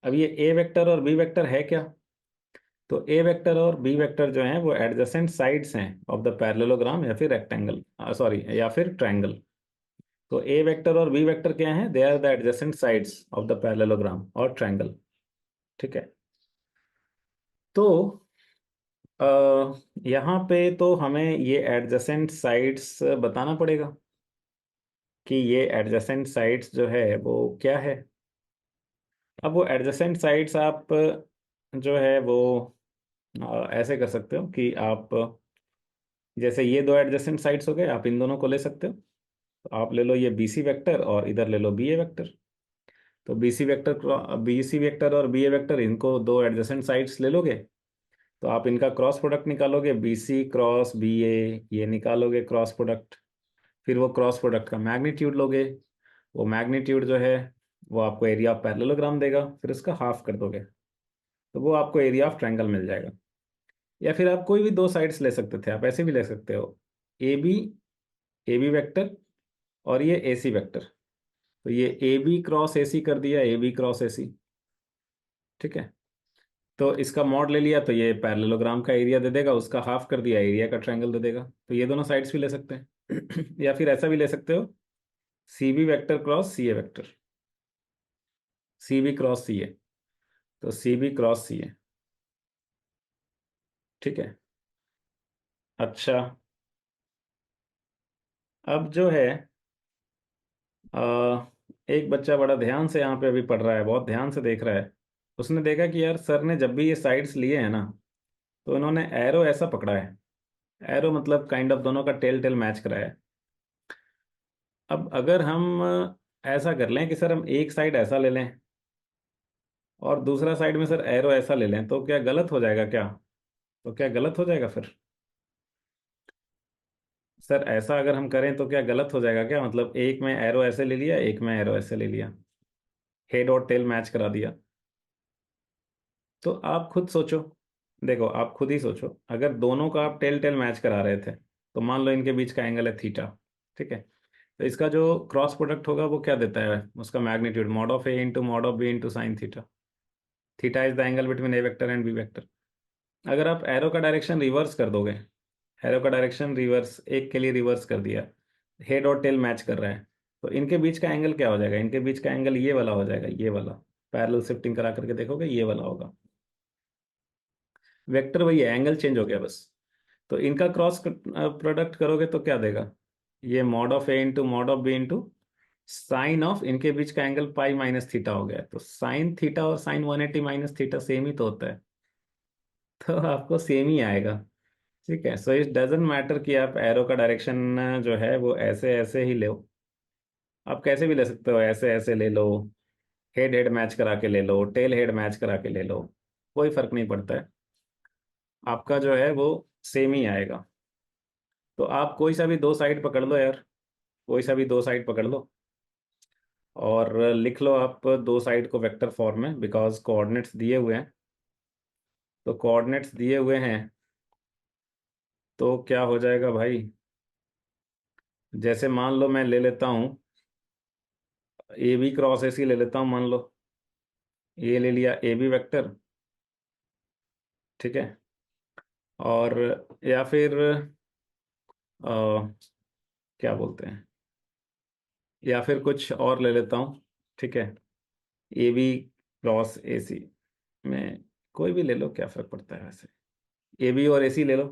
S1: अब ये ए वेक्टर और बी वेक्टर है क्या? तो ए वेक्टर और बी वेक्टर जो हैं वो एडजेसेंट साइड्स हैं ऑफ द पैरेललोग्राम या फिर रेक्टेंगल, सॉरी, या फिर ट्रायंगल। तो ए वेक्टर और बी वेक्टर क्या हैं? They are the adjacent sides of the parallelogram और ट्रायंगल। ठीक है, तो यहाँ पे तो हमें ये एडजेसेंट साइड्स बताना पड़ेगा कि ये एडजेसेंट साइड्स जो है वो क्या है। अब वो एडजेसेंट साइड्स आप जो है वो ऐसे कर सकते हो कि आप जैसे ये दो एडजेसेंट साइड्स हो गए, आप इन दोनों को ले सकते हो। तो आप ले लो ये बी सी वेक्टर और इधर ले लो बी ए वेक्टर। तो बी सी वेक्टर और बी ए वेक्टर, इनको दो एडजेसेंट साइड्स ले लोगे, तो आप इनका क्रॉस प्रोडक्ट निकालोगे, बी सी क्रॉस बी ए, ये निकालोगे क्रॉस प्रोडक्ट। फिर वो क्रॉस प्रोडक्ट का मैग्नीट्यूड लोगे, वो मैग्नीट्यूड जो है वो आपको एरिया ऑफ पैरेललोग्राम देगा, फिर उसका हाफ कर दोगे, तो वो आपको एरिया ऑफ ट्रायंगल मिल जाएगा। या फिर आप कोई भी दो साइड्स ले सकते थे, आप ऐसे भी ले सकते हो, ए बी वेक्टर और ये ए सी वेक्टर। तो ये ए बी क्रॉस ए सी कर दिया, ए बी क्रॉस ए सी, ठीक है। तो इसका मॉड ले लिया, तो ये पैरेललोग्राम का एरिया दे देगा, उसका हाफ कर दिया, एरिया का ट्रायंगल दे देगा। तो ये दोनों साइड्स भी ले सकते हैं। या फिर ऐसा भी ले सकते हो, सी बी वेक्टर क्रॉस सी ए वेक्टर, सी बी क्रॉस सी ए, तो सी बी क्रॉस सी ए, ठीक है। अच्छा, अब जो है एक बच्चा बड़ा ध्यान से यहाँ पे अभी पढ़ रहा है, बहुत ध्यान से देख रहा है। उसने देखा कि यार सर ने जब भी ये साइड्स लिए हैं ना, तो इन्होंने एरो ऐसा पकड़ा है। एरो मतलब काइंड ऑफ दोनों का टेल टेल मैच कराया है। अब अगर हम ऐसा कर लें कि सर हम एक साइड ऐसा ले लें और दूसरा साइड में सर एरो ऐसा ले लें, तो क्या गलत हो जाएगा क्या? तो क्या गलत हो जाएगा फिर? सर ऐसा अगर हम करें तो क्या गलत हो जाएगा क्या? मतलब एक में एरो ऐसे ले लिया, एक में एरो ऐसे ले लिया, हेड और टेल मैच करा दिया। तो आप खुद सोचो, देखो आप खुद ही सोचो, अगर दोनों का आप टेल टेल मैच करा रहे थे, तो मान लो इनके बीच का एंगल है थीटा, ठीक है। तो इसका जो क्रॉस प्रोडक्ट होगा वो क्या देता है? उसका magnitude mod of A into mod of B into sine theta. Theta is the angle between A vector and B vector. अगर आप एरो का डायरेक्शन रिवर्स कर दोगे, एरो का डायरेक्शन रिवर्स, एक के लिए रिवर्स कर दिया, हेड और टेल मैच कर रहा है, तो इनके बीच का एंगल क्या हो जाएगा? इनके बीच का एंगल ये वाला हो जाएगा, ये वाला। पैरेलल शिफ्टिंग करा करके देखोगे, ये वाला होगा। वेक्टर वही है, एंगल चेंज हो गया बस। तो इनका क्रॉस प्रोडक्ट करोगे तो क्या देगा? ये mod of A into mod of B into sine of, इनके बीच का एंगल पाई माइनस थीटा हो गया, तो साइन थीटा और साइन 180 माइनस थीटा सेम ही तो होता है। तो आपको सेम ही आएगा, ठीक है। सो इट डजेंट मैटर कि आप एरो का डायरेक्शन जो है वो ऐसे ऐसे ही लो, आप कैसे भी ले सकते हो, ऐसे ऐसे ले लो, हेड हेड मैच करा के ले लो, टेल हेड मैच करा के ले लो, कोई फर्क नहीं पड़ता है, आपका जो है वो सेम ही आएगा। तो आप कोई सा भी दो साइड पकड़ लो यार, कोई सा भी दो साइड पकड़ लो और लिख लो आप दो साइड को वेक्टर फॉर्म में, बिकॉज कोऑर्डिनेट्स दिए हुए हैं। तो कोऑर्डिनेट्स दिए हुए हैं, तो क्या हो जाएगा भाई? जैसे मान लो मैं ले लेता हूँ ए बी क्रॉस ए सी ले लेता हूँ, मान लो ये ले लिया ए बी वेक्टर, ठीक है। और या फिर अ, क्या बोलते हैं, या फिर कुछ और ले लेता हूँ, ठीक है। ए बी क्रॉस ए सी में कोई भी ले लो, क्या फर्क पड़ता है वैसे, ए बी और ए सी ले लो।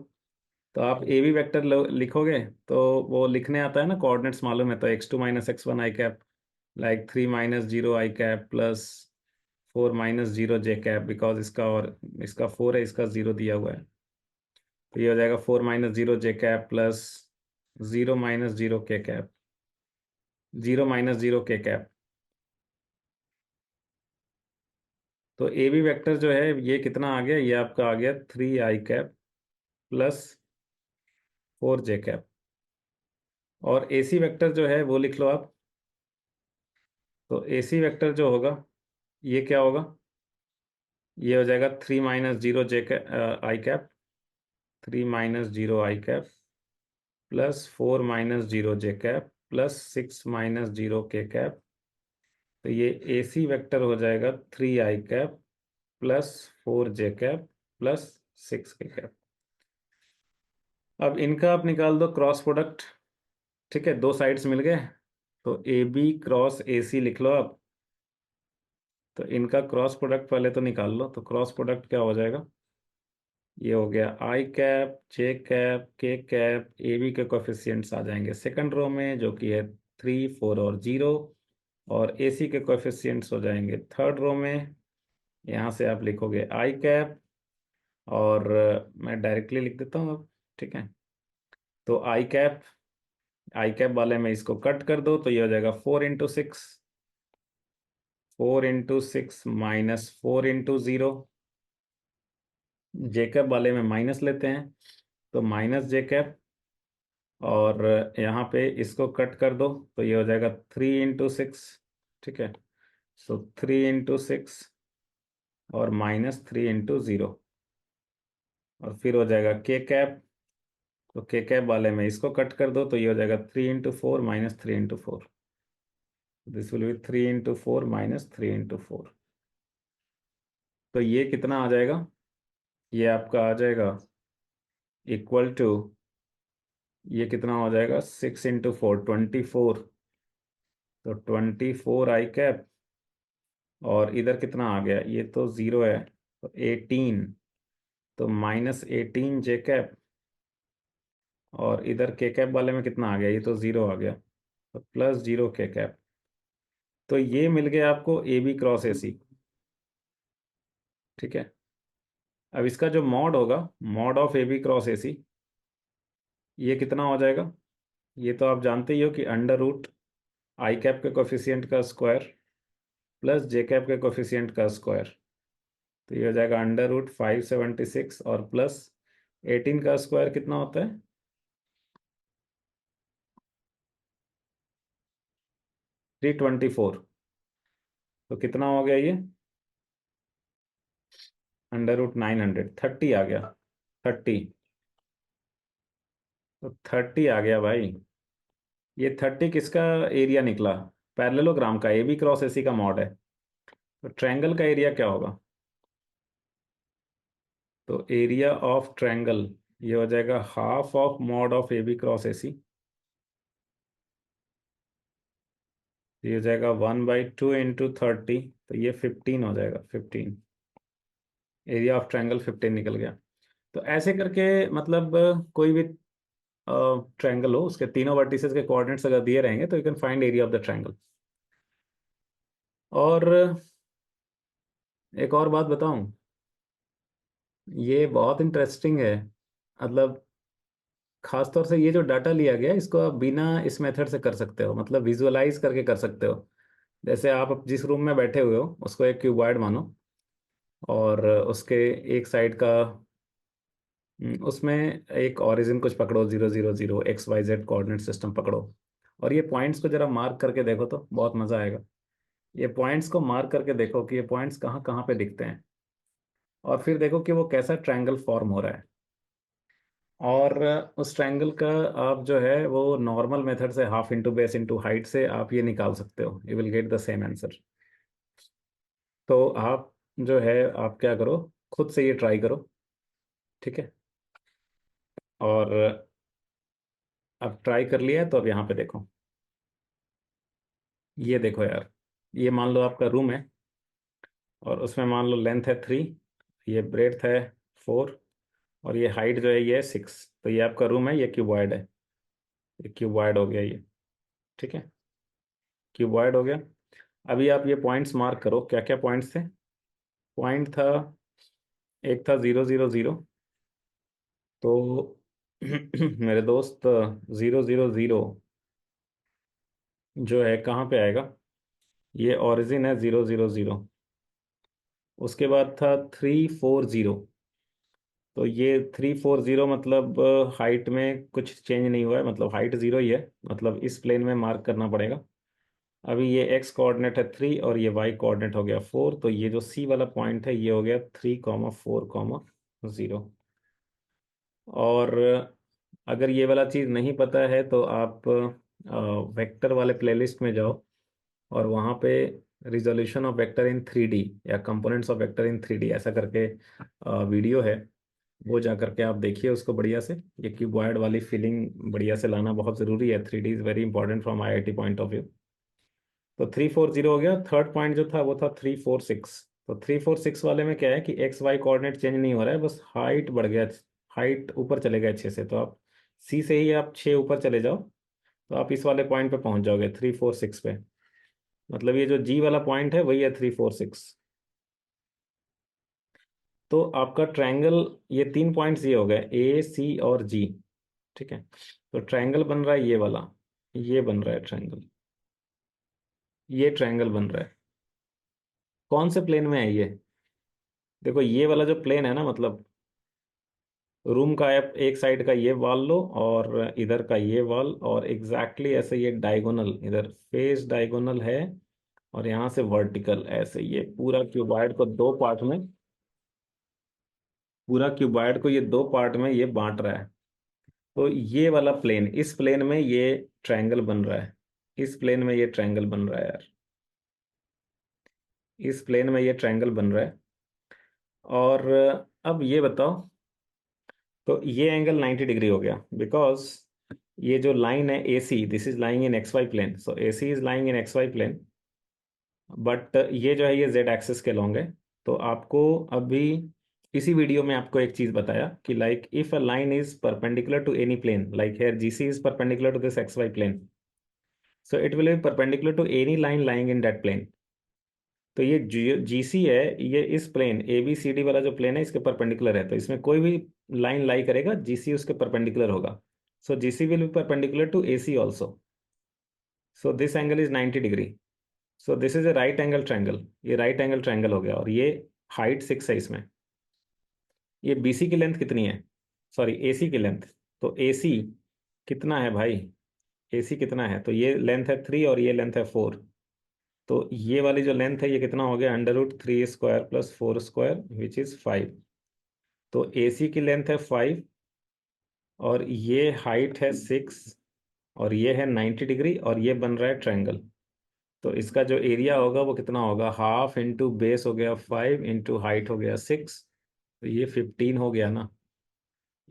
S1: तो आप ए बी वैक्टर लिखोगे, तो वो लिखने आता है ना, कोऑर्डिनेट्स मालूम है, तो x2 minus x one I cap, like 3 minus zero I cap plus 4 minus zero J cap, because इसका और इसका 4 है, इसका 0 दिया हुआ है। तो ये हो जाएगा 4 माइनस जीरो जे कैप प्लस 0 माइनस जीरो के कैप, 0 माइनस जीरो के कैप। तो ए बी वैक्टर जो है ये कितना आ गया? ये आपका आ गया 3 आई कैप प्लस 4 जे कैप। और ए सी वैक्टर जो है वो लिख लो आप। तो ए सी वैक्टर जो होगा ये क्या होगा? ये हो जाएगा 3 माइनस जीरो जे आई कैप, 3 माइनस जीरो आई कैप प्लस 4 माइनस जीरो जे कैप प्लस 6 माइनस जीरो के कैप। तो ये ए सी वैक्टर हो जाएगा 3 आई कैप प्लस 4 जे कैप प्लस 6 के कैप। अब इनका आप निकाल दो क्रॉस प्रोडक्ट, ठीक है, दो साइड्स मिल गए। तो ए बी क्रॉस ए सी लिख लो आप। तो इनका क्रॉस प्रोडक्ट पहले तो निकाल लो, तो क्रॉस प्रोडक्ट क्या हो जाएगा? ये हो गया आई cap J cap K cap, A B के कोएफिशिएंट्स आ जाएंगे सेकंड रो में, जो कि है 3 4 और 0। और ए सी के कोएफिशिएंट्स हो जाएंगे थर्ड रो में। यहाँ से आप लिखोगे आई कैप और मैं डायरेक्टली लिख देता हूँ अब, ठीक है। तो आई कैप वाले में इसको कट कर दो तो ये हो जाएगा 4 × 6, 4 × 6 -4 × 0। जे कैप वाले में माइनस लेते हैं, तो माइनस जे कैप, और यहाँ पे इसको कट कर दो तो ये हो जाएगा 3 × 6, ठीक है। सो 3 × 6 और -3 × 0, और फिर हो जाएगा के कैप। तो के कैप वाले में इसको कट कर दो तो ये हो जाएगा 3 × 4 -3 × 4। This will B 3 × 4 -3 × 4। तो ये कितना आ जाएगा, ये आपका आ जाएगा इक्वल टू, ये कितना हो जाएगा 6 × 4 24। तो 24 आई कैप, और इधर कितना आ गया, ये तो 0 है, तो 18, तो -18 जे कैप, और इधर के कैप वाले में कितना आ गया, ये तो 0 आ गया, तो +0 के कैप। तो ये मिल गया आपको ए बी क्रॉस ए सी, ठीक है। अब इसका जो मॉड होगा, mod of A B cross A C, ये कितना हो जाएगा, ये तो आप जानते ही हो कि √ आई कैप के कोफिशिएंट का स्क्वायर प्लस जे कैप के कोफिशिएंट का स्क्वायर। तो ये हो जाएगा √576, और प्लस 18 का स्क्वायर कितना होता है, 324। तो कितना हो गया ये, √900, 30 आ गया, 30। तो 30 आ गया भाई। ये 30 किसका एरिया निकला, पैरेललोग्राम का, ए बी क्रॉस ए सी का मॉड है। तो ट्रायंगल का एरिया क्या होगा, तो एरिया ऑफ ट्रायंगल ये हो जाएगा half of mod of A B cross A C. ये हो जाएगा 1/2 × 30, तो ये 15 हो जाएगा, 15। एरिया ऑफ ट्रायंगल 15 निकल गया। तो ऐसे करके मतलब कोई भी ट्रायंगल हो, उसके तीनों वर्टिसेस के कोऑर्डिनेट्स अगर दिए रहेंगे तो you can find area of the triangle. और एक और बात बताऊं, ये बहुत इंटरेस्टिंग है, मतलब खासतौर से ये जो डाटा लिया गया इसको आप बिना इस मेथड से कर सकते हो, मतलब विजुअलाइज करके कर सकते हो। जैसे आप जिस रूम में बैठे हुए हो उसको एक क्यूबॉइड मानो, और उसके एक साइड का उसमें एक ओरिजिन कुछ पकड़ो, 0 0 0 XYZ कोऑर्डिनेट सिस्टम पकड़ो, और ये पॉइंट्स को जरा मार्क करके देखो तो बहुत मजा आएगा। ये पॉइंट्स को मार्क करके देखो कि ये पॉइंट्स कहाँ कहाँ पे दिखते हैं, और फिर देखो कि वो कैसा ट्रायंगल फॉर्म हो रहा है। और उस ट्रायंगल का आप जो है वो नॉर्मल मेथड से, half into base into height से आप ये निकाल सकते हो, you will get the same answer. तो आप जो है, आप क्या करो, खुद से ये ट्राई करो, ठीक है। और अब ट्राई कर लिया है तो अब यहाँ पे देखो, ये देखो यार, ये मान लो आपका रूम है, और उसमें मान लो लेंथ है 3, ये ब्रेड्थ है 4, और ये हाइट जो है ये है 6। तो ये आपका रूम है, ये क्यूबॉइड है, ये क्यूबॉइड हो गया ये, ठीक है। क्यूबॉइड हो गया। अभी आप ये पॉइंट्स मार्क करो, क्या क्या पॉइंट्स थे। पॉइंट था, एक था 0 0 0, तो मेरे दोस्त 0 0 0 जो है कहाँ पे आएगा, ये ओरिजिन है 0 0 0। उसके बाद था 3 4 0, तो ये 3 4 0 मतलब हाइट में कुछ चेंज नहीं हुआ है, मतलब हाइट 0 ही है, मतलब इस प्लेन में मार्क करना पड़ेगा। अभी ये एक्स कोऑर्डिनेट है 3 और ये वाई कोऑर्डिनेट हो गया 4, तो ये जो सी वाला पॉइंट है ये हो गया 3 4 0। और अगर ये वाला चीज़ नहीं पता है तो आप वेक्टर वाले प्लेलिस्ट में जाओ, और वहाँ पे resolution of vector in 3D या components of vector in 3D ऐसा करके वीडियो है, वो जा करके आप देखिए उसको बढ़िया से। ये क्यूबॉइड वाली फीलिंग बढ़िया से लाना बहुत ज़रूरी है, 3D is very important from IIT point of view. तो 3 4 0 हो गया। थर्ड पॉइंट जो था वो था 3 4 6। तो 3 4 6 वाले में क्या है कि एक्स वाई कोऑर्डिनेट चेंज नहीं हो रहा है, बस हाइट बढ़ गया, हाइट ऊपर चले गए 6 से। तो आप सी से ही आप 6 ऊपर चले जाओ, तो आप इस वाले पॉइंट पे पहुंच जाओगे 3 4 6 पे। मतलब ये जो जी वाला पॉइंट है वही है 3 4 6। तो आपका ट्रायंगल, ये 3 पॉइंट्स ये हो गए ए सी और जी, ठीक है। तो ट्रायंगल बन रहा है ये वाला, ये बन रहा है ट्रायंगल, ये ट्रायंगल बन रहा है। कौन से प्लेन में है ये? देखो ये वाला जो प्लेन है ना, मतलब रूम का आप एक साइड का ये वॉल लो और इधर का ये वॉल, और एग्जैक्टली ऐसे ये डायगोनल, इधर फेस डायगोनल है और यहाँ से वर्टिकल, ऐसे ये पूरा क्यूबॉइड को दो पार्ट में, पूरा क्यूबॉइड को ये दो पार्ट में ये बांट रहा है। तो ये वाला प्लेन, इस प्लेन में ये ट्रायंगल बन रहा है, इस प्लेन में ये ट्रायंगल बन रहा है यार, इस प्लेन में ये ट्रायंगल बन रहा है। और अब ये बताओ, तो ये एंगल 90 डिग्री हो गया, बिकॉज ये जो लाइन है A C, this is lying in X Y plane, so A C is lying in X Y plane, but ये जो है ये जेड एक्सिस के लॉन्ग है। तो आपको अभी इसी वीडियो में आपको एक चीज बताया कि like if a line is perpendicular to any plane, like here G C is perpendicular to this X Y plane, so it will be perpendicular to any line lying in that plane. तो ये G C है, ये इस plane A B C D वाला जो plane है इसके perpendicular है, तो इसमें कोई भी लाइन लाई करेगा जी सी उसके परपेंडिकुलर होगा। So G C will be perpendicular to A C also, so this angle is 90 degree. So this is a right angle triangle, ये राइट एंगल ट्रायंगल हो गया, और ये हाइट 6 है इसमें। ये बीसी की लेंथ कितनी है, सॉरी एसी की लेंथ, तो एसी कितना है भाई, एसी कितना है, तो ये लेंथ है 3 और ये लेंथ है 4। तो ये वाली जो लेंथ है ये कितना हो गया, √3² + 4² विच इज 5। तो एसी की लेंथ है 5 और ये हाइट है 6 और ये है 90 डिग्री और ये बन रहा है ट्रायंगल। तो इसका जो एरिया होगा वो कितना होगा, हाफ इंटू बेस हो गया 5 इंटू हाइट हो गया 6, तो ये 15 हो गया ना,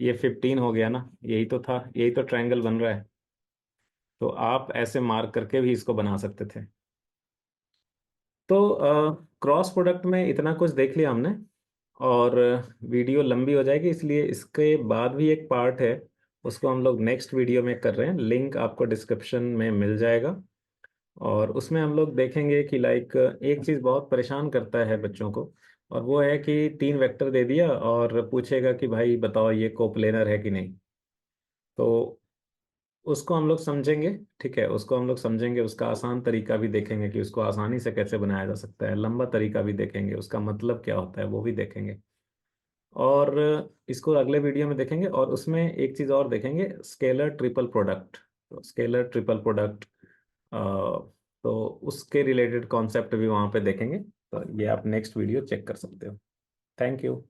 S1: ये 15 हो गया ना, यही तो था, यही तो ट्रायंगल बन रहा है। तो आप ऐसे मार्क करके भी इसको बना सकते थे। तो क्रॉस प्रोडक्ट में इतना कुछ देख लिया हमने, और वीडियो लंबी हो जाएगी, इसलिए इसके बाद भी एक पार्ट है, उसको हम लोग नेक्स्ट वीडियो में कर रहे हैं, लिंक आपको डिस्क्रिप्शन में मिल जाएगा। और उसमें हम लोग देखेंगे कि लाइक एक चीज़ बहुत परेशान करता है बच्चों को, और वो है कि 3 वेक्टर दे दिया और पूछेगा कि भाई बताओ ये कोप्लेनर है कि नहीं। तो उसको हम लोग समझेंगे, ठीक है, उसको हम लोग समझेंगे, उसका आसान तरीका भी देखेंगे कि उसको आसानी से कैसे बनाया जा सकता है, लंबा तरीका भी देखेंगे, उसका मतलब क्या होता है वो भी देखेंगे। और इसको अगले वीडियो में देखेंगे, और उसमें एक चीज़ और देखेंगे, स्केलर ट्रिपल प्रोडक्ट। तो स्केलर ट्रिपल प्रोडक्ट, तो उसके रिलेटेड कॉन्सेप्ट भी वहाँ पे देखेंगे। तो ये आप नेक्स्ट वीडियो चेक कर सकते हो। Thank you.